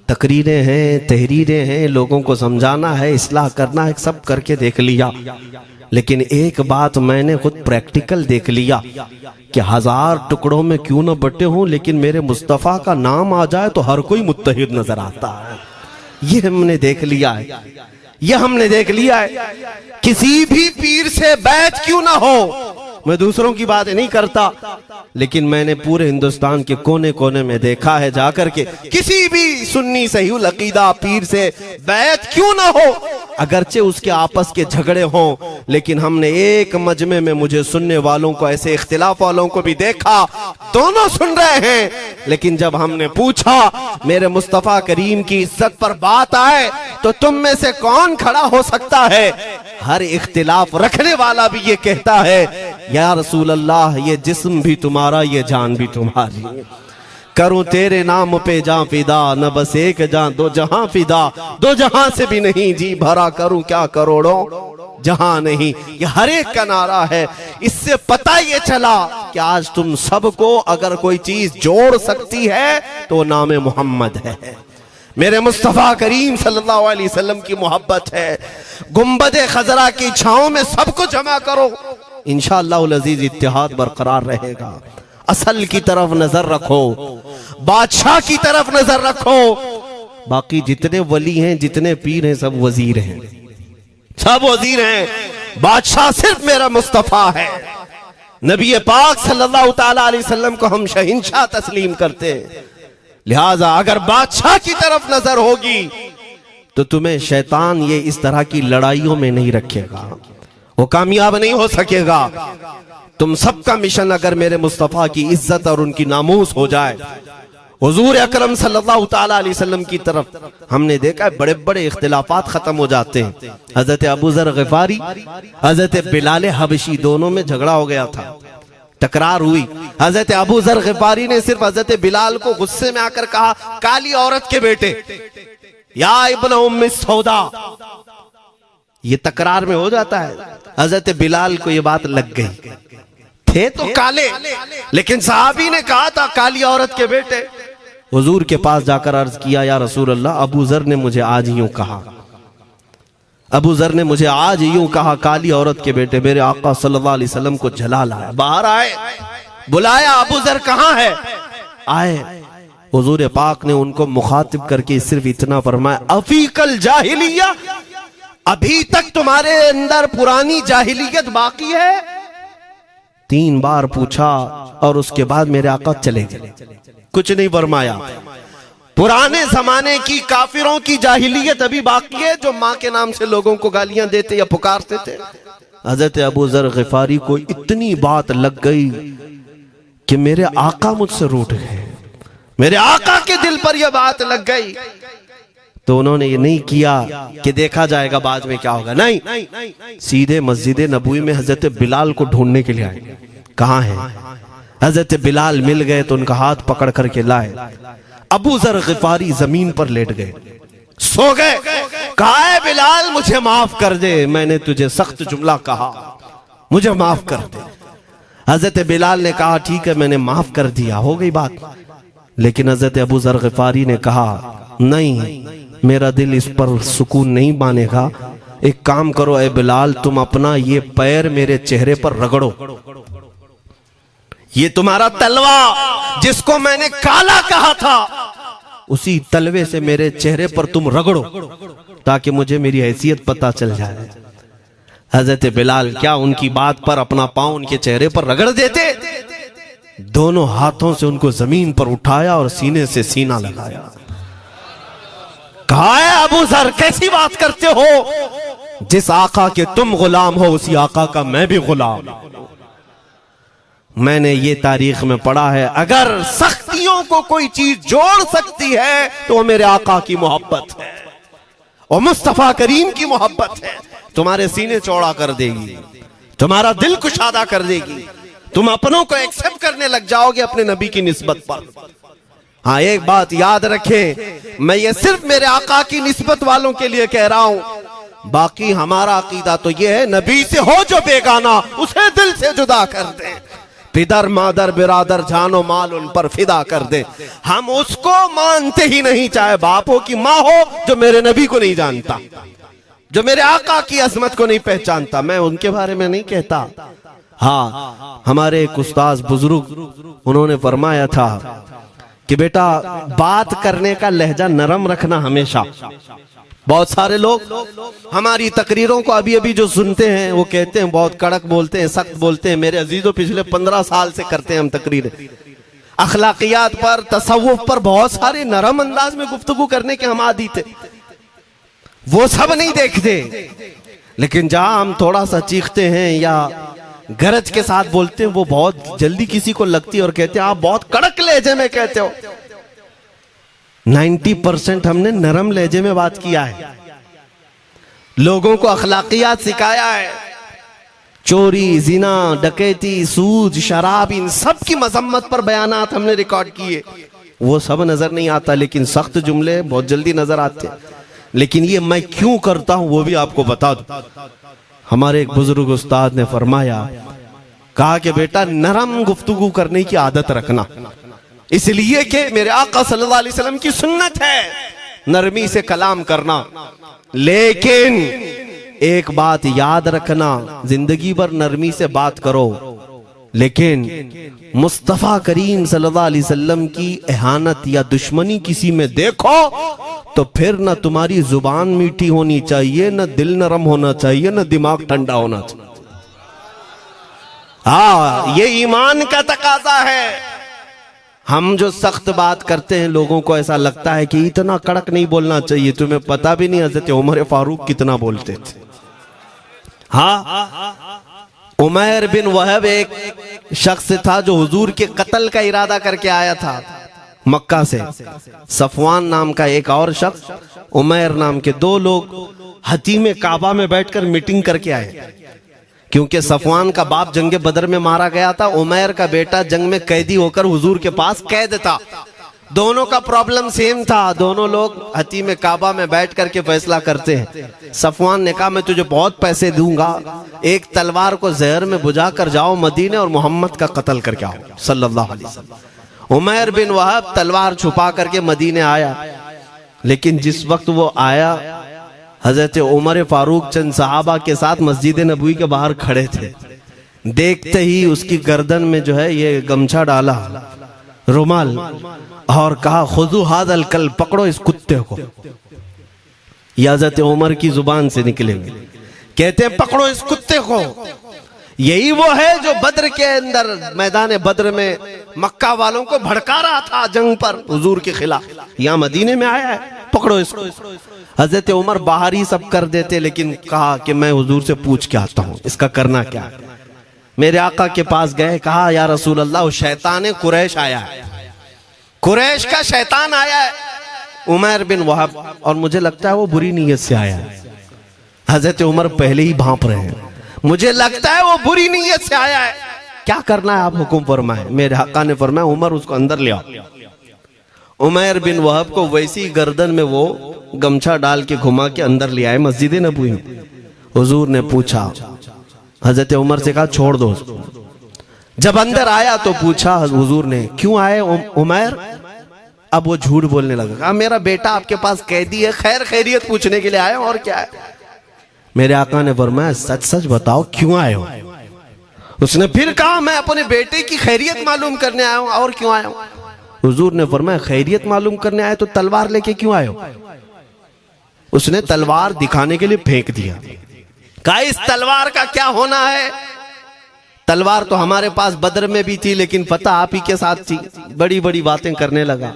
तकरीरें हैं, तहरीरें हैं, लोगों को समझाना है, इस्लाह करना है, सब करके देख लिया। लेकिन एक बात मैंने खुद प्रैक्टिकल देख लिया कि 1000 टुकड़ों में क्यों ना बटे हों, लेकिन मेरे मुस्तफ़ा का नाम आ जाए तो हर कोई मुत्तहिद नजर आता है। ये हमने देख लिया है, ये हमने देख लिया है। किसी भी पीर से बैत क्यों ना हो, मैं दूसरों की बात नहीं करता, लेकिन मैंने पूरे हिंदुस्तान के कोने कोने में देखा है जाकर के, किसी भी सुन्नी सहीहुल अकीदा पीर से बैत क्यों ना हो, अगरचे उसके आपस के झगड़े हों, लेकिन हमने एक मजमे में मुझे सुनने वालों को, ऐसे इख्तिलाफ वालों को भी देखा, दोनों सुन रहे हैं, लेकिन जब हमने पूछा मेरे मुस्तफा करीम की इज्जत पर बात आए तो तुम में से कौन खड़ा हो सकता है, हर इख्तिलाफ रखने वाला भी ये कहता है, या रसूल अल्लाह, ये जिस्म भी तुम्हारा, ये जान भी तुम्हारी, करूं तेरे नाम पे जां फिदा, न बस एक जान दो जहां फिदा, दो जहां से भी नहीं जी भरा, करूं क्या करोड़ों जहां नहीं, ये हर एक का नारा है। इससे पता ये चला कि आज तुम सबको अगर कोई चीज जोड़ सकती है तो नाम मोहम्मद है, मेरे मुस्तफा करीम सल्लल्लाहु अलैहि वसल्लम की मोहब्बत है। गुंबदे खजरा की छांव में सबको जमा करो, इंशाअल्लाह अज़ीज इत्तिहाद बरकरार रहेगा। असल की तरफ नजर रखो, बादशाह की तरफ नजर रखो, बाकी जितने वली हैं, जितने पीर हैं, सब वजीर हैं, सब वजीर हैं, बादशाह सिर्फ मेरा मुस्तफा है। नबी पाक सल्लल्लाहु ताला अलैहि वसल्लम को हम शहंशाह तस्लीम करते हैं, लिहाजा अगर बादशाह की तरफ नजर होगी तो तुम्हें शैतान ये इस तरह की लड़ाइयों में नहीं रखेगा, वो कामयाब नहीं हो सकेगा। तुम सबका मिशन अगर मेरे मुस्तफा की इज्जत और उनकी नामूस हो जाए, हुजूर अकरम सल्लल्लाहु ताला अलैहि वसल्लम की तरफ हमने देखा है बड़े बड़े इख्तिलाफात खत्म हो जाते हैं। हजरत अबू जर गिफारी, हजरत बिलाल हबशी, दोनों में झगड़ा हो गया था, तकरार हुई। हजरत अबू जर गिफारी ने सिर्फ हजरत बिलाल को गुस्से में आकर कहा, काली औरत के बेटे, या इब्न उम्मी सौदा, ये तकरार में हो जाता है। हजरत बिलाल को ये बात लग गई, थे तो काले, लेकिन सहाबी ने कहा था काली औरत के बेटे। हुजूर के पास जाकर अर्ज किया, या रसूल अल्लाह, अबू जर ने मुझे आज यूं कहा, अबू जर ने मुझे आज यूं कहा, काली औरत के बेटे। मेरे आका सल्लल्लाहु अलैहि वसल्लम को जला लाया, बाहर आए, बुलाया, अबू जर कहां है, आए। हुजूर पाक ने उनको मुखातिब करके सिर्फ इतना फरमाया, अफीकल जाहिलिया, अभी तक तुम्हारे अंदर पुरानी जाहिलियत बाकी है। 3 बार पूछा और उसके बाद मेरे आका चले गए, कुछ नहीं फरमाया। पुराने जमाने की काफिरों की जाहिलियत अभी बाकी है, जो माँ के नाम से लोगों को गालियां देते या पुकारते थे। हजरत अबू जर गिफारी को इतनी बात लग गई कि मेरे आका मुझसे रूठ गए, मेरे आका के दिल पर यह बात लग गई। तो उन्होंने ये नहीं किया कि देखा जाएगा बाद में क्या होगा, नहीं, सीधे मस्जिद नबवी में हजरत बिलाल को ढूंढने के लिए आए। कहां है? हजरत बिलाल मिल गए तो उनका हाथ पकड़ करके लाए। अबू जर गिफारी जमीन पर लेट गए, सो गए। कहा है बिलाल, मुझे माफ कर दे, मैंने तुझे सख्त जुमला कहा, मुझे माफ कर दे। हजरत बिलाल ने कहा, ठीक है, मैंने माफ कर दिया, हो गई बात। लेकिन हजरत अबू जर गिफारी ने कहा, नहीं, मेरा दिल इस पर सुकून नहीं मानेगा। एक काम करो ए बिलाल, तुम अपना ये पैर मेरे चेहरे पर रगड़ो, ये तुम्हारा तलवा जिसको मैंने काला कहा था, उसी तलवे से मेरे चेहरे पर तुम रगड़ो, ताकि मुझे मेरी हैसियत पता चल जाए। हजरत बिलाल क्या उनकी बात पर अपना पांव उनके चेहरे पर रगड़ देते, दोनों हाथों से उनको जमीन पर उठाया और सीने से सीना लगाया। कहा है अबू जर, कैसी बात करते हो, जिस आका के तुम गुलाम हो उसी आका का मैं भी गुलाम। मैंने ये तारीख में पढ़ा है, अगर सख्तियों को कोई चीज जोड़ सकती है तो वो मेरे आका की मोहब्बत है और मुस्तफा करीम की मोहब्बत है। तुम्हारे सीने चौड़ा कर देगी, तुम्हारा दिल कुशादा कर देगी, तुम अपनों को एक्सेप्ट करने लग जाओगे अपने नबी की निस्बत पर। हाँ, एक बात याद रखें, मैं ये सिर्फ मेरे आका की निस्बत वालों के लिए कह रहा हूं। बाकी हमारा अकीदा तो ये है, नबी से हो जो बेगाना उसे दिल से जुदा कर दे, पिदर मादर बिरादर जानो माल उन पर फिदा कर दे। हम उसको मानते ही नहीं, चाहे बापों की माँ हो जो मेरे नबी को नहीं जानता, जो मेरे आका की अजमत को नहीं पहचानता। मैं उनके बारे में नहीं कहता। हाँ, हमारे एक उस्ताद बुजुर्ग उन्होंने फरमाया था कि बेटा बात करने का लहजा नरम रखना हमेशा। बहुत सारे लोग हमारी तकरीरों को अभी अभी जो सुनते हैं वो कहते हैं बहुत कड़क बोलते हैं, सख्त बोलते हैं। मेरे अजीजों, पिछले 15 साल से करते हैं हम तकरीरें, अखलाकियात पर, तसव्वुफ पर बहुत सारे नरम अंदाज में गुफ्तगू करने के हम आदी थे। वो सब नहीं देखते, लेकिन जहां हम थोड़ा सा चीखते हैं या गरज के साथ बोलते हैं, वो बहुत जल्दी किसी को लगती है और कहते हैं आप बहुत कड़क लहजे में कहते हो। 90% हमने नरम लहजे में बात किया है, लोगों को अखलाकियात सिखाया है। चोरी, जिना, डकैती, सूद, शराब, इन सब की मजम्मत पर बयानात हमने रिकॉर्ड किए। वो सब नजर नहीं आता, लेकिन सख्त जुमले बहुत जल्दी नजर आते हैं। लेकिन ये मैं क्यों करता हूं वो भी आपको बता दूं। हमारे एक बुजुर्ग उस्ताद ने फरमाया, कहा कि बेटा नरम गुफ्तगू करने की आदत रखना, इसलिए कि मेरे आका सल्लल्लाहु अलैहि वसल्लम की सुन्नत है नरमी से कलाम करना। लेकिन एक बात याद रखना, जिंदगी भर नरमी से बात करो, लेकिन मुस्तफा करीम सल्लल्लाहु अलैहि वसल्लम की एहानत या दुश्मनी किसी में देखो तो फिर न तुम्हारी जुबान मीठी होनी चाहिए, न दिल नरम होना चाहिए, न दिमाग ठंडा होना चाहिए। हाँ, ये ईमान का तकाजा है। हम जो सख्त बात करते हैं, लोगों को ऐसा लगता है कि इतना कड़क नहीं बोलना चाहिए। तुम्हें पता भी नहीं हजरत उमर फारूक कितना बोलते थे। हाँ, उमैर बिन वहब एक शख्स था जो हुजूर के कत्ल का इरादा करके आया था मक्का से। सफवान नाम का एक और शख्स, उमैर नाम के, दो लोग हतीम काबा में बैठकर मीटिंग करके आए। क्योंकि सफवान का बाप जंग बदर में मारा गया था, उमैर का बेटा जंग में कैदी होकर हुजूर के पास कैद था। दोनों का प्रॉब्लम सेम था। दोनों लोग हतीम काबा में बैठ करके फैसला करते हैं। सफवान ने कहा मैं तुझे बहुत पैसे दूंगा, एक तलवार को जहर में बुझा कर जाओ मदीने और मोहम्मद का कत्ल करके आओ सल्लल्लाहु अलैहि वसल्लम। उमैर बिन वहब तलवार छुपा करके मदीने आया, लेकिन जिस वक्त वो आया, हजरत उमर फारूक चंद सहाबा के साथ मस्जिद नबवी के बाहर खड़े थे। देखते ही उसकी गर्दन में जो है ये गमछा डाला, रुमाल, और कहा खुदू हादल कल, पकड़ो इस कुत्ते को। हजरत उमर की जुबान से निकलेंगे, कहते हैं पकड़ो इस कुत्ते को। यही वो है जो बद्र के अंदर, मैदान बद्र में मक्का वालों को भड़का रहा था जंग पर हुजूर के खिलाफ। यहाँ मदीने में आया है, पकड़ो इसको। हजरत उमर बाहर ही सब कर देते, लेकिन कहा कि मैं हुजूर से पूछ के आता हूँ इसका करना क्या है। मेरे आका के पास गए, कहा या रसूल अल्लाह, शैतान कुरैश आया है, कुरैश का शैतान आया है, उमैर बिन वहब, और मुझे लगता है वो बुरी नीयत से आया है। हजरत उमर पहले ही भांप रहे हैं, मुझे लगता है वो बुरी नीयत से आया है, क्या करना है आप हुक्म फरमाए। मेरे आका ने फरमाया उमर उसको अंदर ले आओ। उमैर बिन वहब को वैसी गर्दन में वो गमछा डाल के घुमा के अंदर ले आए मस्जिद नबवी में। हुजूर ने पूछा, हजरत उमर से कहा छोड़ दो उसको। जब अंदर आया तो पूछा हुजूर ने, क्यों आए उमैर? अब वो झूठ बोलने लगा, कहा मेरा बेटा आपके पास कैदी है, खैर खैरियत पूछने के लिए आया, और क्या है। मेरे आका ने फरमाया सच सच बताओ क्यों आए हो। उसने फिर कहा मैं अपने बेटे की खैरियत मालूम करने आया हूं, और क्यों आया हूं। हुजूर ने फरमाया खैरियत मालूम करने आए तो तलवार लेके क्यों आए हो। उसने तलवार दिखाने के लिए फेंक दिया, कहा इस तलवार का क्या होना है। तलवार तो हमारे पास बद्र में भी थी, लेकिन पता आप ही के साथ थी। बड़ी बड़ी बातें करने लगा।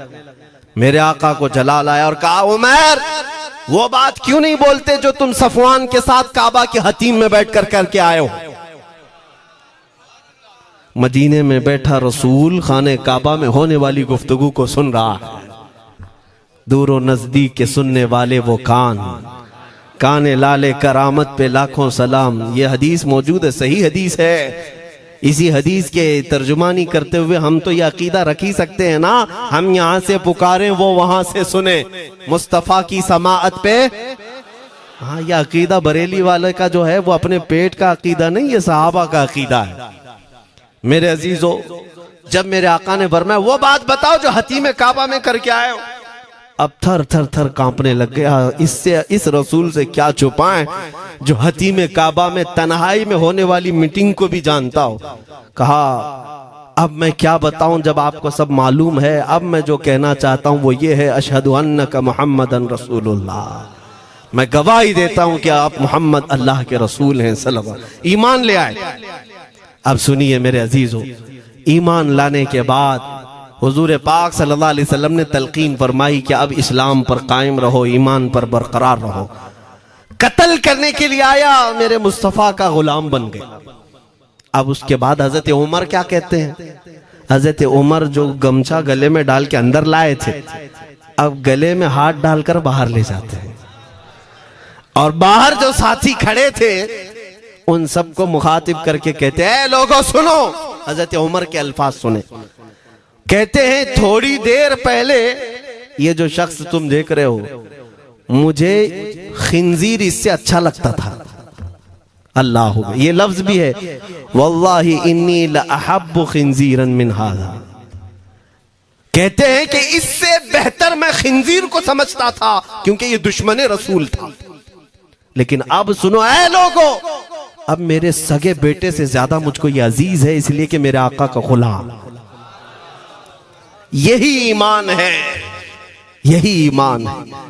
मेरे आका को जलाल आया और कहा उमैर वो बात क्यों नहीं बोलते जो तुम सफवान के साथ काबा के हतीम में बैठकर करके आए हो। मदीने में बैठा रसूल खाने काबा में होने वाली गुफ्तगू को सुन रहा है। दूर नजदीक के सुनने वाले वो काने लाले करामत पे लाखों सलाम। ये हदीस मौजूद है, सही हदीस है। इसी हदीस के तर्जुमानी करते हुए हम तो ये अकीदा रख ही सकते हैं ना, हम यहाँ से पुकारें वो वहां से सुने, मुस्तफा की समाअत पे। हाँ, ये अकीदा बरेली वाले का जो है वो अपने पेट का अकीदा नहीं, ये सहाबा का अकीदा है। मेरे अजीजों, जब मेरे आका ने फरमाया वो बात बताओ जो हतीम काबा में करके आए हो, अब थर थर थर कांपने लग गया। इससे इस रसूल से क्या छुपाएं जो हतीम काबा में तन्हाई में होने वाली मीटिंग को भी जानता हो। कहा अब मैं क्या बताऊं जब आपको सब मालूम है। अब मैं जो कहना चाहता हूं वो ये है, अशहदु अन्नका मुहम्मदन रसूलुल्लाह, मैं गवाही देता हूं कि आप मोहम्मद अल्लाह के रसूल हैं सल्लल्लाहु। ईमान ले आए। अब सुनिए मेरे अजीजों, ईमान लाने के बाद हुजूर पाक सल्लल्लाहु अलैहि वसल्लम ने तलकीन फरमाई कि अब इस्लाम पर कायम रहो, ईमान पर बरकरार रहो। कत्ल करने के लिए आया, मेरे मुस्तफा का गुलाम बन गए। अब उसके बाद हजरत उमर क्या कहते हैं, हजरत उमर जो गमछा गले में डाल के अंदर लाए थे, अब गले में हाथ डालकर बाहर ले जाते हैं। और बाहर जो साथी खड़े थे उन सबको मुखातिब करके कहते हैं, लोगों सुनो। हजरत उमर के अल्फाज सुने, कहते हैं थोड़ी देर पहले ये जो शख्स तुम देख रहे हो, मुझे खिंजीर इससे अच्छा लगता था। अल्लाह, ये लफ्ज भी है, वल्लाही इन्नी लअहब्बु खिंजीरन मिन हाज़ा। कहते हैं कि इससे बेहतर मैं खिंजीर को समझता था क्योंकि ये दुश्मन रसूल था। लेकिन अब सुनो ऐ लोगों, अब मेरे सगे बेटे से ज्यादा मुझको ये अजीज है, इसलिए कि मेरे आका का गुलाम। यही ईमान है, यही ईमान है।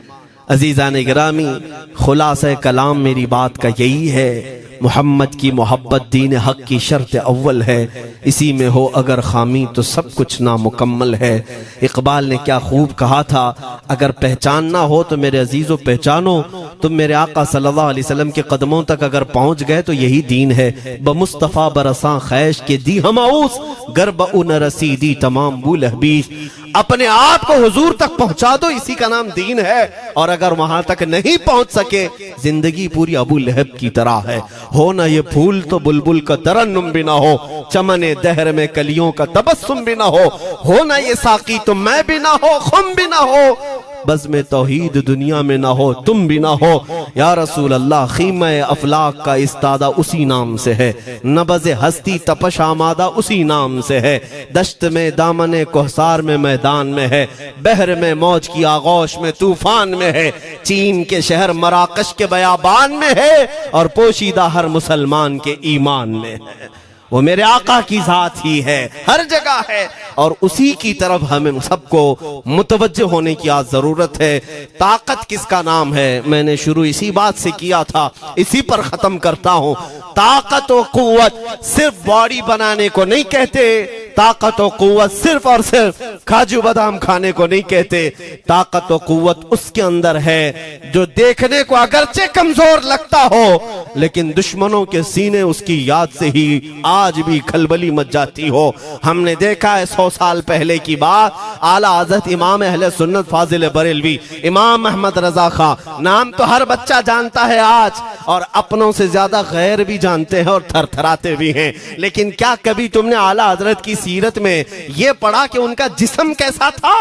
अजीज़ान गिरामी, खुलासा कलाम मेरी बात का यही है, मोहम्मद की मोहब्बत दीन हक की शर्त अव्वल है। इसी में हो अगर खामी तो सब कुछ नामुकम्मल है। इकबाल ने क्या खूब कहा था, अगर पहचानना हो तो मेरे अजीज़ों पहचानो, तुम मेरे आका सल्लल्लाहु अलैहि वसल्लम के कदमों तक अगर पहुंच गए तो यही दीन है। बमुस्तफ़ा बरसा खैश के दी हमाऊस, गर्ब उन रसीदी तमाम बुल हबीस। अपने आप को हुजूर तक पहुंचा दो, इसी का नाम दीन है। और अगर वहां तक नहीं पहुंच सके, जिंदगी पूरी अबू लहब की तरह है। हो ना ये फूल तो बुलबुल का तरन्नुम भी ना हो, चमने दहर में कलियों का तबस्सुम भी ना हो ना ये साकी तो मैं भी ना हो, खुम भी ना हो, बस में तौहीद दुनिया में ना हो, तुम भी ना हो। या रसूल अल्लाह, खीमा अफलाक का इस्तादा उसी नाम से है, नबज़ हस्ती तपश आमादा उसी नाम से है। दश्त में दामने कोहसार में मैदान में है, बहर में मौज की आगोश में तूफान में है, चीन के शहर मराकश के बयाबान में है, और पोशीदा हर मुसलमान के ईमान में है। वो मेरे आका की जात ही है, हर जगह है, और उसी की तरफ हमें सबको मुतवज्जे होने की आज जरूरत है। ताकत किसका नाम है, मैंने शुरू इसी बात से किया था, इसी पर खत्म करता हूं। ताकत और कुव्वत सिर्फ बॉडी बनाने को नहीं कहते, ताकत और कुव्वत सिर्फ और सिर्फ काजू बादाम खाने को नहीं कहते। ताकत और कुव्वत उसके अंदर है जो देखने को अगरचे कमजोर लगता हो, लेकिन दुश्मनों के सीने उसकी याद से ही आज भी खलबली मच जाती हो। हमने देखा है 100 साल पहले की बात, आला हज़रत इमाम अहले सुन्नत फाजिल बरेलवी इमाम अहमद रजा खां, नाम तो हर बच्चा जानता है आज, और अपनों से ज्यादा गैर भी जानते हैं और थरथराते भी हैं। लेकिन क्या कभी तुमने आला हजरत की सीरत में यह पढ़ा कि उनका जिस्म कैसा था?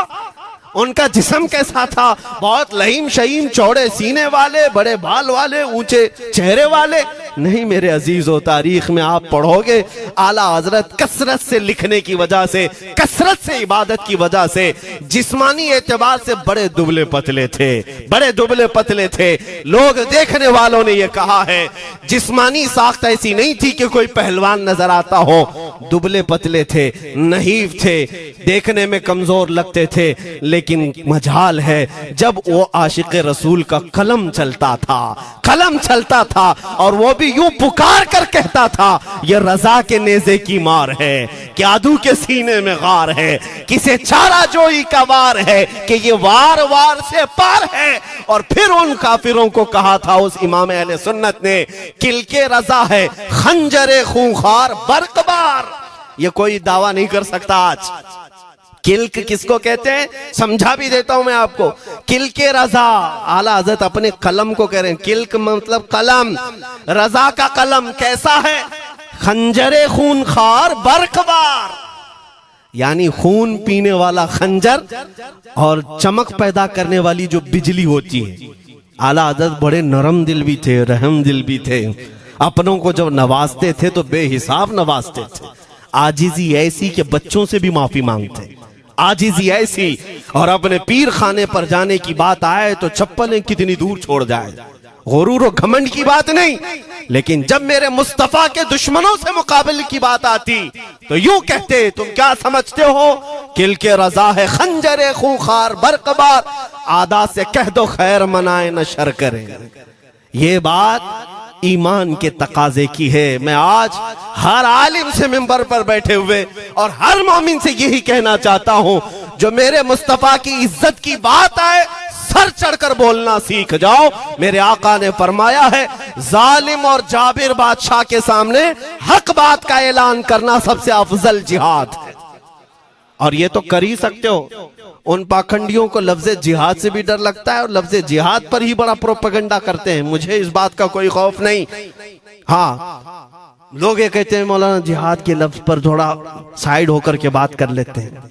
उनका जिस्म कैसा था? बहुत लहीम शहीम, चौड़े सीने वाले, बड़े बाल वाले, ऊंचे चेहरे वाले? नहीं मेरे अजीजों, तारीख में आप पढ़ोगे आला हजरत कसरत से लिखने की वजह से, कसरत से इबादत की वजह से जिस्मानी एतबार से बड़े दुबले पतले थे, बड़े दुबले पतले थे। लोग देखने वालों ने यह कहा है जिस्मानी साख्त ऐसी नहीं थी कि कोई पहलवान नजर आता हो, दुबले पतले थे, नहीफ थे, देखने में कमजोर लगते थे। लेकिन मजाल है जब वो आशिक रसूल का कलम चलता था, कलम चलता था, और वो भी यूं पुकार कर कहता था ये रजा के नेज़े की मार है, क्या आदू के सीने में गार है, किसे चारा जोई का वार है कि ये वार वार से पार है। और फिर उन काफिरों को कहा था उस इमाम अहले सुन्नत ने, किल के रजा है खंजरे खूंखार बरकबार। ये कोई दावा नहीं कर सकता आज। किल्क किसको कहते हैं समझा भी देता हूं मैं आपको। किल के रजा, आला हज़रत अपने कलम को कह रहे हैं, किल्क मतलब कलम, रजा का कलम कैसा है? खंजरे खून खार बरकबार, यानी खून पीने वाला खंजर और चमक पैदा करने वाली जो बिजली होती है। आला हज़रत बड़े नरम दिल भी थे, रहम दिल भी थे। अपनों को जब नवाजते थे तो बेहिसाब नवाजते थे। आजिजी ऐसी कि बच्चों से भी माफी मांगते, आजिजी ऐसी, और अपने पीर खाने पर जाने की बात आए तो चप्पलें कितनी दूर छोड़ जाए। गुरूर और घमंड की बात नहीं, लेकिन जब मेरे मुस्तफा के दुश्मनों से मुकाबले की बात आती तो यूं कहते, तुम क्या समझते हो किल के रजा है खंजरे खूंखार बरकबार, आदा से कह दो खैर मनाए न शर करें। ये बात ईमान के तकाजे की है। मैं आज हर आलिम से मिंबर पर बैठे हुए और हर मोमिन से यही कहना चाहता हूं, जो मेरे मुस्तफा की इज्जत की बात आए सर चढ़कर बोलना सीख जाओ। मेरे आका ने फरमाया है, जालिम और जाबिर बादशाह के सामने हक बात का ऐलान करना सबसे अफजल जिहाद है। और ये तो कर ही सकते हो। उन पाखंडियों को लफ्ज़ जिहाद से भी डर लगता है और लफ्ज़ जिहाद पर ही बड़ा प्रोपेगेंडा करते हैं। मुझे इस बात का कोई खौफ नहीं। हाँ, लोग ये कहते हैं मौलाना जिहाद के लफ्ज पर थोड़ा साइड होकर के बात कर लेते हैं।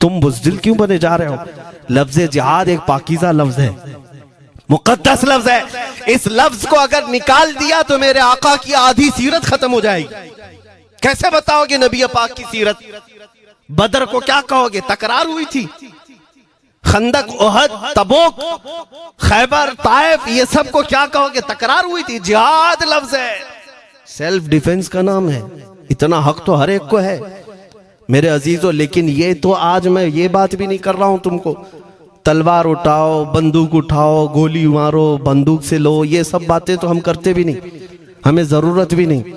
तुम बुज़दिल क्यों बने जा रहे हो? लफ्ज़ जिहाद एक पाकीज़ा लफ्ज है, मुकद्दस लफ्ज है। इस लफ्ज को अगर निकाल दिया तो मेरे आका की आधी सीरत खत्म हो जाएगी। कैसे बताओगे नबी पाक की सीरत? बदर को क्या कहोगे? तकरार हुई थी। खंदक, ओहद, तबूक, खैबर, ताइफ, ये सब को क्या कहोगे? तकरार हुई थी। जिहाद लफ्ज है, सेल्फ डिफेंस का नाम है। इतना हक तो हर एक को है मेरे अजीजों। लेकिन ये तो आज मैं ये बात भी नहीं कर रहा हूं तुमको तलवार उठाओ, बंदूक उठाओ, गोली मारो, बंदूक से लो, ये सब बातें तो हम करते भी नहीं, हमें जरूरत भी नहीं।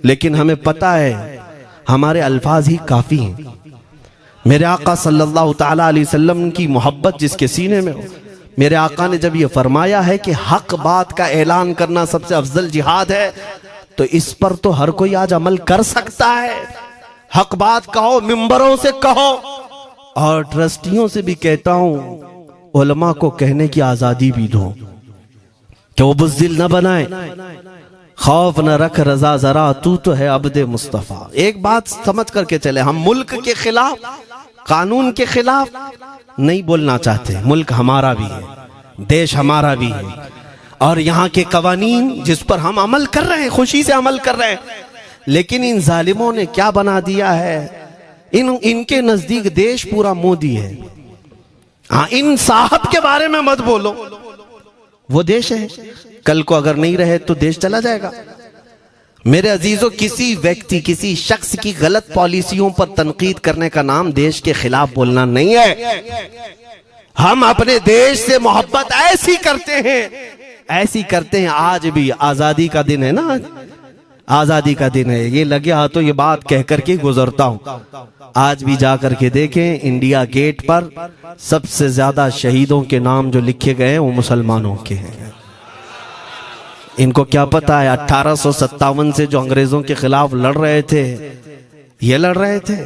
लेकिन हमें पता है हमारे अल्फाज ही काफी हैं। मेरे आका सल्लल्लाहु ताला अलैहि वसल्लम की मोहब्बत जिसके सीने में हो, मेरे आका ने जब ये फरमाया है कि हक बात का ऐलान करना सबसे अफजल जिहाद है, तो इस पर तो हर कोई आज अमल कर सकता है। हक बात कहो, मिंबरों से कहो, और ट्रस्टियों से भी कहता हूं उलमा को कहने की आजादी भी दो कि वो बुज़दिल न बनाए, खौफ न रख रजा जरा, तू तो है अब्दे मुस्तफा। एक बात समझ करके चले, हम मुल्क के खिलाफ, कानून के खिलाफ नहीं बोलना चाहते। मुल्क हमारा भी है, देश हमारा भी है, और यहाँ के कवानीन जिस पर हम अमल कर रहे हैं, खुशी से अमल कर रहे हैं। लेकिन इन जालिमों ने क्या बना दिया है, इनके नजदीक देश पूरा मोदी है। हाँ, इन साहब के बारे में मत बोलो, वो देश है, कल को अगर नहीं रहे तो देश चला जाएगा। मेरे अजीजों, किसी व्यक्ति, किसी शख्स की गलत पॉलिसियों पर तनकीद करने का नाम देश के खिलाफ बोलना नहीं है। हम अपने देश से मोहब्बत ऐसी करते हैं, ऐसी करते हैं। आज भी आजादी का दिन है ना, आजादी का दिन है। ये लगे हाथों ये बात कह करके गुजरता हूं। आज भी जा करके देखें, इंडिया गेट पर सबसे ज्यादा शहीदों के नाम जो लिखे गए हैं वो मुसलमानों के हैं। इनको क्या पता है 1857 से जो अंग्रेजों के खिलाफ लड़ रहे थे, ये लड़ रहे थे।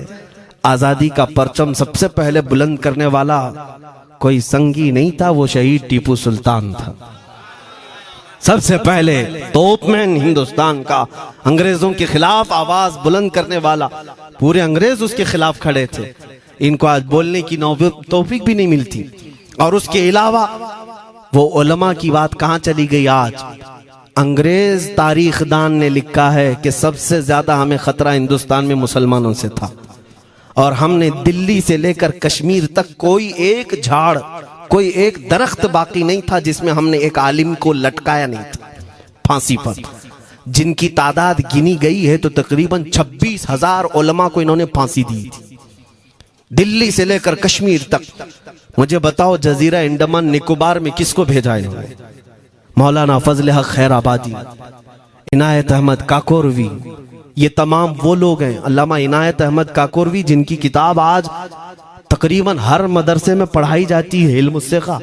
आजादी का परचम सबसे पहले बुलंद करने वाला कोई संगी नहीं था, वो शहीद टीपू सुल्तान था। सबसे पहले तोपमैन हिंदुस्तान का, अंग्रेजों के खिलाफ आवाज बुलंद करने वाला। पूरे अंग्रेज उसके खिलाफ खड़े थे। इनको आज बोलने की तौफीक भी नहीं मिलती। और उसके अलावा वो उलमा की बात कहां चली गई आज? अंग्रेज तारीखदान ने लिखा है कि सबसे ज्यादा हमें खतरा हिंदुस्तान में मुसलमानों से था, और हमने दिल्ली से लेकर कश्मीर तक कोई एक झाड़, कोई एक दरख्त बाकी नहीं था जिसमें हमने एक आलिम को लटकाया नहीं था फांसी पर। जिनकी तादाद गिनी गई है तो तकरीबन 26,000 उलमा को इन्होंने फांसी दी थी, दिल्ली से लेकर कश्मीर तक। मुझे बताओ, जजीरा अंडमान निकोबार में किसको भेजा इन्होंने? मौलाना फजल हक खैराबादी, इनायत अहमद काकोरवी, ये तमाम वो लोग हैं। अल्लामा इनायत अहमद काकोरवी, जिनकी किताब आज तकरीबन हर मदरसे में पढ़ाई जाती है, इल्म उस्सिक़ा।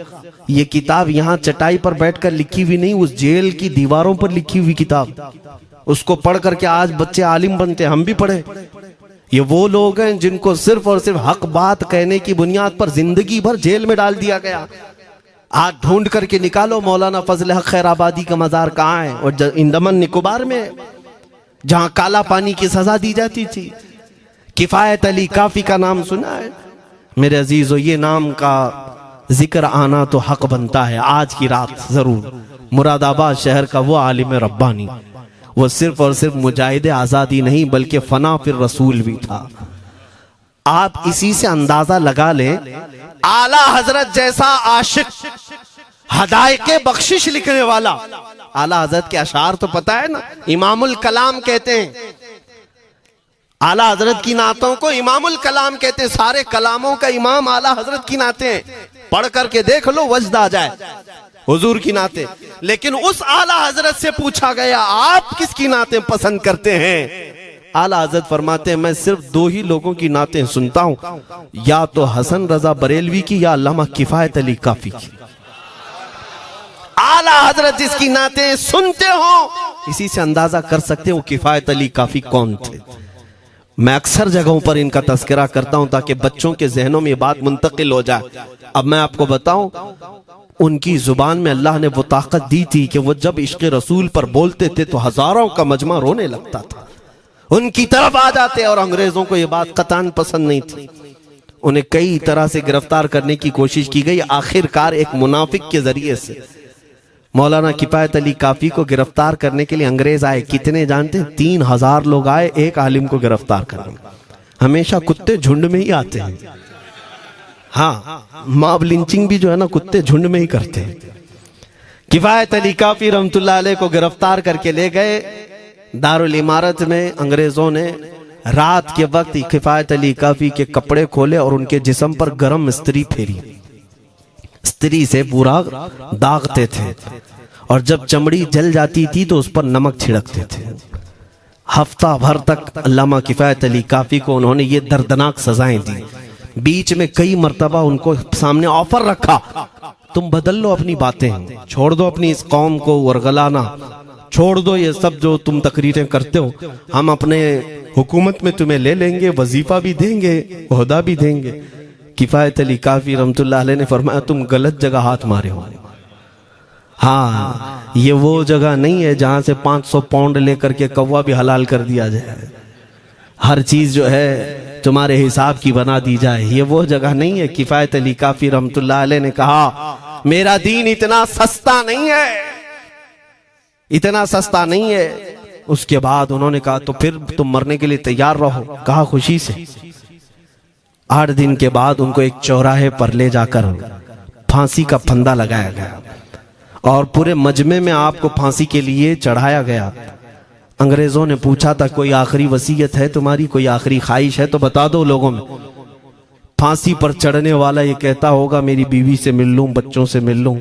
ये किताब यहाँ चटाई पर बैठकर लिखी हुई नहीं, उस जेल की दीवारों पर लिखी हुई किताब। उसको पढ़ करके आज बच्चे आलिम बनते, हम भी पढ़े। ये वो लोग हैं जिनको सिर्फ और सिर्फ हक बात कहने की बुनियाद पर जिंदगी भर जेल में डाल दिया गया। आज ढूंढ करके निकालो मौलाना फजल हक खैराबादी का मजार कहाँ है, और अंडमान निकोबार में। जहां काला पानी की सजा दी जाती थी। किफायत अली काफी का नाम सुना है मेरे अजीजों? ये नाम का जिक्र आना तो हक बनता है आज की रात जरूर। मुरादाबाद शहर का वो आलिम रब्बानी, वो सिर्फ और सिर्फ मुजाहिद आजादी नहीं बल्कि फना फिर रसूल भी था। आप इसी से अंदाजा लगा लें, आला हजरत जैसा आशिक, हदायके बख्शिश लिखने वाला, आला हजरत के अशार तो पता है ना, इमामुल कलाम कहते हैं। आला हजरत की नातों को इमामुल कलाम कहते हैं। सारे कलामों का इमाम आला हजरत की नाते हैं। पढ़ करके देख लो, वजद आ जाए हुजूर की नाते। लेकिन उस आला हजरत से पूछा गया आप किसकी नाते पसंद करते हैं? आला हजरत फरमाते हैं मैं सिर्फ दो ही लोगों की नाते सुनता हूं, या तो हसन रजा बरेलवी की या अल्लामा किफायत अली काफी की। आला हजरत जिसकी नाते सुनते हो, इसी से अंदाजा कर सकते हो किफायत अली काफी कौन थे। मैं अक्सर जगहों पर इनका तस्करा करता हूं ताकि बच्चों के जहनों में ये बात मुंतकिल हो जाए। अब मैं आपको बताऊं, उनकी जुबान में अल्लाह ने वो ताकत दी थी कि वो जब इश्क रसूल पर बोलते थे तो हजारों का मजमा रोने लगता था, उनकी तरफ आ जाते। और अंग्रेजों को ये बात कतान पसंद नहीं थी। उन्हें कई तरह से गिरफ्तार करने की कोशिश की गई। आखिरकार एक मुनाफिक के जरिए से मौलाना किफायत अली काफी को गिरफ्तार करने के लिए अंग्रेज आए। कितने जानते हैं? 3000 लोग आए एक आलिम को गिरफ्तार करने। हमेशा कुत्ते झुंड में ही आते हैं। हाँ, मॉब लिंचिंग भी जो है ना कुत्ते झुंड में ही करते हैं। किफायत अली काफी रहमतुल्लाह अलैह को गिरफ्तार करके ले गए दारुल इमारत में। अंग्रेजों ने रात के वक्त किफायत अली काफी के कपड़े खोले और उनके जिस्म पर गर्म इस्त्री फेरी। इस्त्री से पूरा दागते थे और जब चमड़ी जल जाती थी तो उस पर नमक छिड़कते थे। हफ्ता भर तक अल्लामा किफायत अली काफी को उन्होंने ये दर्दनाक सजाएं दी। बीच में कई मर्तबा उनको सामने ऑफर रखा, तुम बदल लो अपनी बातें, छोड़ दो अपनी इस कौम को वरगलाना, छोड़ दो ये सब जो तुम तकरीरें करते हो, हम अपने हुकूमत में तुम्हें ले लेंगे, वजीफा भी देंगे, ओहदा भी देंगे। किफायत अली काफी रहमतुल्लाह अलैह ने फरमाया तुम गलत जगह हाथ मारे हो। हाँ, ये वो जगह नहीं है जहां से 500 पाउंड लेकर के कौवा भी हलाल कर दिया जाए, हर चीज जो है तुम्हारे हिसाब की बना दी जाए। ये वो जगह नहीं है। किफायत अली काफी रहमतुल्लाह अलैह ने कहा मेरा दीन इतना सस्ता नहीं है, इतना सस्ता नहीं है। उसके बाद उन्होंने कहा तो फिर तुम मरने के लिए तैयार रहो। कहा खुशी से। 8 दिन के बाद उनको एक चौराहे पर ले जाकर फांसी का फंदा लगाया गया और पूरे मजमे में आपको फांसी के लिए चढ़ाया गया। अंग्रेजों ने पूछा था कोई आखिरी वसीयत है तुम्हारी, कोई आखिरी ख्वाहिश है तो बता दो लोगों में। फांसी पर चढ़ने वाला ये कहता होगा मेरी बीवी से मिल लूं, बच्चों से मिल लूं,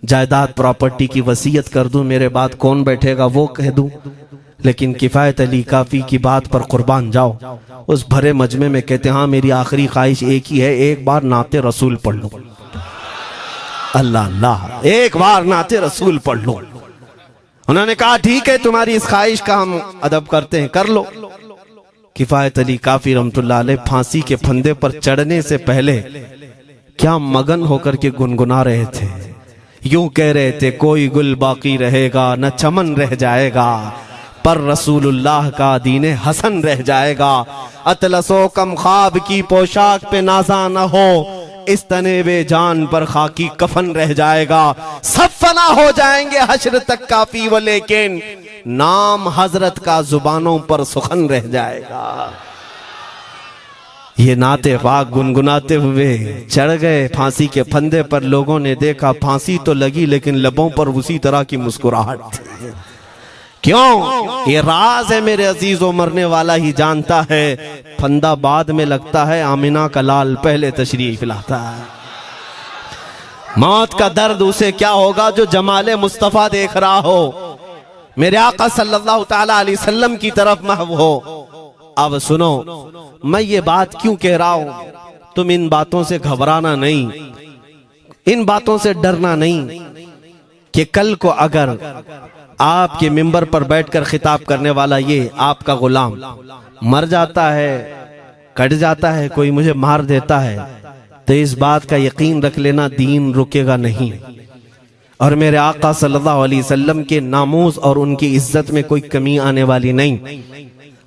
जायदाद प्रॉपर्टी की वसीयत कर दूं, मेरे बाद कौन बैठेगा वो कह दूं। लेकिन किफायत अली काफी की बात पर कुर्बान जाओ। उस भरे मजमे में कहते हाँ मेरी आखिरी ख्वाहिश एक ही है, एक बार नाते रसूल पढ़ लो। अल्लाह अल्लाह, एक बार नाते रसूल पढ़ लो। उन्होंने कहा ठीक है तुम्हारी इस ख्वाहिश का हम अदब करते हैं, कर लो। किफायत अली काफी रहमतुल्लाह अलैह फांसी के फंदे पर चढ़ने से पहले क्या मगन होकर के गुनगुना रहे थे। यूं कह रहे थे कोई गुल बाकी रहेगा न चमन रह जाएगा, पर रसूलुल्लाह का दीने हसन रह जाएगा। अतलसो कम ख्वाब की पोशाक पे नाजा न हो, इस तने वे जान पर खाकी कफन रह जाएगा। सब फना हो जाएंगे हश्र तक काफी वो, लेकिन नाम हजरत का जुबानों पर सुखन रह जाएगा। ये नाते पाक गुनगुनाते हुए चढ़ गए फांसी के फंदे पर। लोगों ने देखा फांसी तो लगी लेकिन लबों पर उसी तरह की मुस्कुराहट थी। क्यों? ये राज है मेरे अजीजों, मरने वाला ही जानता है। फंदा बाद में लगता है, आमिना का लाल पहले तशरीफ लाता है। मौत का दर्द उसे क्या होगा जो जमाले मुस्तफा देख रहा हो, मेरे आका सल्लल्लाहु ताला अलैहि वसल्लम की तरफ महव हो। अब सुनो, मैं ये बात क्यों कह रहा हूं, तुम इन बातों से घबराना नहीं, इन बातों से डरना नहीं कि कल को अगर आपके मिंबर पर बैठकर खिताब करने वाला ये आपका गुलाम मर जाता है, कट जाता है, कोई मुझे मार देता है, तो इस बात का यकीन रख लेना दीन रुकेगा नहीं। और मेरे आका सल्लल्लाहु अलैहि वसल्लम के नामूस और उनकी इज्जत में कोई कमी आने वाली नहीं।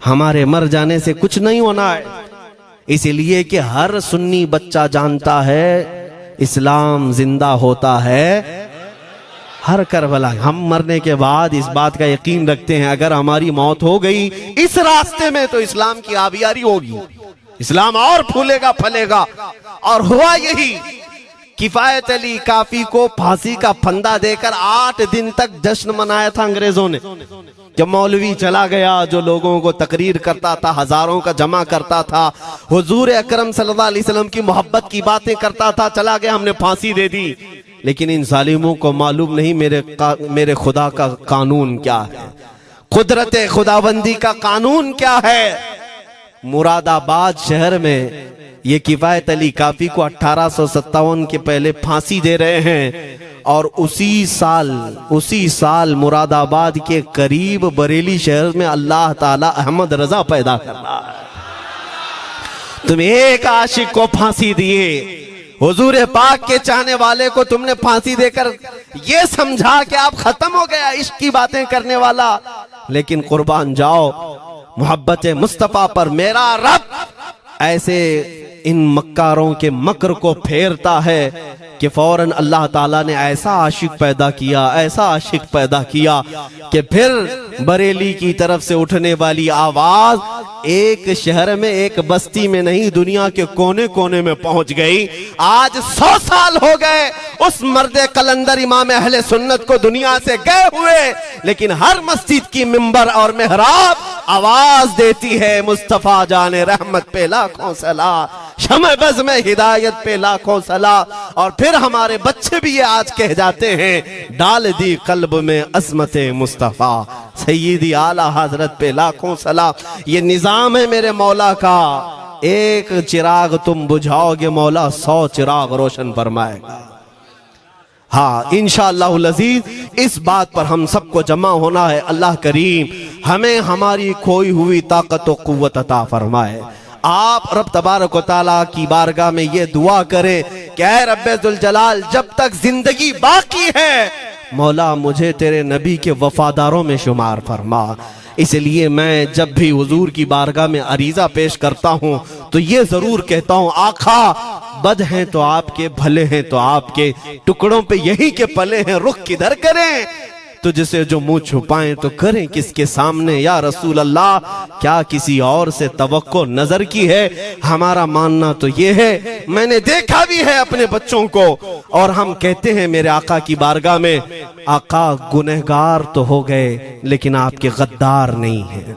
हमारे मर जाने से कुछ नहीं होना है, इसलिए कि हर सुन्नी बच्चा जानता है इस्लाम जिंदा होता है हर करबला। हम मरने के बाद इस बात का यकीन रखते हैं अगर हमारी मौत हो गई इस रास्ते में तो इस्लाम की आबियारी होगी, इस्लाम और फूलेगा फलेगा। और हुआ यही, किफायत अली काफी को फांसी का फंदा देकर 8 दिन तक जश्न मनाया था अंग्रेजों ने। जब मौलवी चला गया जो लोगों को तकरीर करता था, हजारों का जमा करता था, हुजूर अकरम सल्लल्लाहु अलैहि वसल्लम की मोहब्बत की बातें करता था, चला गया, हमने फांसी दे दी। लेकिन इन जालिमों को मालूम नहीं मेरे खुदा का कानून क्या है, कुदरत खुदाबंदी का कानून क्या है। मुरादाबाद शहर में ये किफायत अली काफी को 1857 के पहले फांसी दे रहे हैं और उसी साल मुरादाबाद के करीब बरेली शहर में अल्लाह ताला अहमद रजा पैदा कर रहा है। तुम एक आशिक को फांसी दिए, हुजूर पाक के चाहने वाले को तुमने फांसी देकर ये समझा कि आप खत्म हो गया इश्क की बातें करने वाला। लेकिन कुर्बान जाओ मोहब्बत मुस्तफा पर, मेरा रब ऐसे इन मक्कारों के मकर को फेरता है कि फौरन अल्लाह ताला ने ऐसा आशिक पैदा किया कि फिर बरेली की तरफ से उठने वाली आवाज एक शहर में एक बस्ती में नहीं दुनिया के कोने कोने में पहुंच गई। आज 100 साल हो गए उस मर्दे कलंदर इमाम अहले सुन्नत को दुनिया से गए हुए, लेकिन हर मस्जिद की मिंबर और मेहराब आवाज देती है मुस्तफा जाने रहमत पे लाखों सला, शमे बज़ में हिदायत पे लाखों सला। और फिर हमारे बच्चे भी ये आज कह जाते हैं डाल दी कल्ब में अज़मत मुस्तफा, सैयदी आला हजरत पे लाखों सला। ये निजाम है मेरे मौला का, एक चिराग तुम बुझाओगे मौला 100 चिराग रोशन फरमाएगा। हाँ इंशाअल्लाहुल अज़ीज़ इस बात पर हम सबको जमा होना है। अल्लाह करीम हमें हमारी खोई हुई ताकत व कुव्वत अता फरमाए। आप रब तबारक व तआला की बारगाह में ये दुआ करें कि ऐ रब्बे जुल जलाल जब तक जिंदगी बाकी है मौला मुझे तेरे नबी के वफादारों में शुमार फरमा। इसलिए मैं जब भी हुजूर की बारगाह में अरीजा पेश करता हूँ तो ये जरूर कहता हूँ आका बद हैं तो आपके, भले हैं तो आपके, टुकड़ों पे यही के पले हैं, रुख किधर करें तुझसे जो मुंह छुपाएं तो करें किसके सामने। या रसूल अल्लाह क्या किसी और से तवक्को नजर की है? हमारा मानना तो ये है, मैंने देखा भी है अपने बच्चों को, और हम कहते हैं मेरे आका की बारगाह में आका गुनहगार तो हो गए लेकिन आपके गद्दार नहीं है,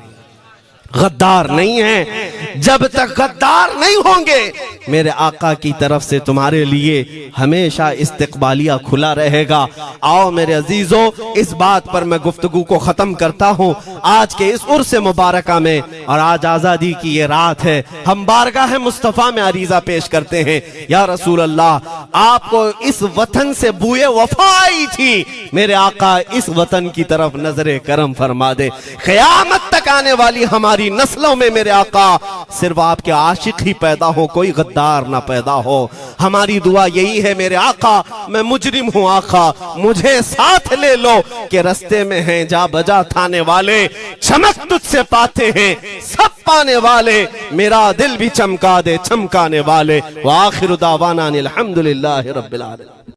गद्दार नहीं है। जब तक गद्दार नहीं होंगे मेरे आका की तरफ से तुम्हारे लिए हमेशा इस्तकबालिया खुला रहेगा। आओ मेरे अजीजों इस बात पर मैं गुफ्तगू को खत्म करता हूँ आज के इस उर्स मुबारका में। और आज आजादी की ये रात है, हम बारगाह मुस्तफा में अरीजा पेश करते हैं या रसूल अल्लाह आपको इस वतन से बुए वफा आई थी, मेरे आका इस वतन की तरफ नजरे करम फरमा दे। क़यामत तक आने वाली हमारी नस्लों में मेरे आका सिर्फ आपके आशिक ही पैदा हो, कोई गद्दार ना पैदा हो। हमारी दुआ यही है मेरे आका, मैं मुजरिम हूँ आका मुझे साथ ले लो कि रस्ते में हैं जा बजा थाने वाले, चमक तुझसे पाते हैं सब पाने वाले, मेरा दिल भी चमका दे चमकाने वाले। व आखिरु दावाना अनिल हम्दुलिल्लाहि रब्बिल आलमीन।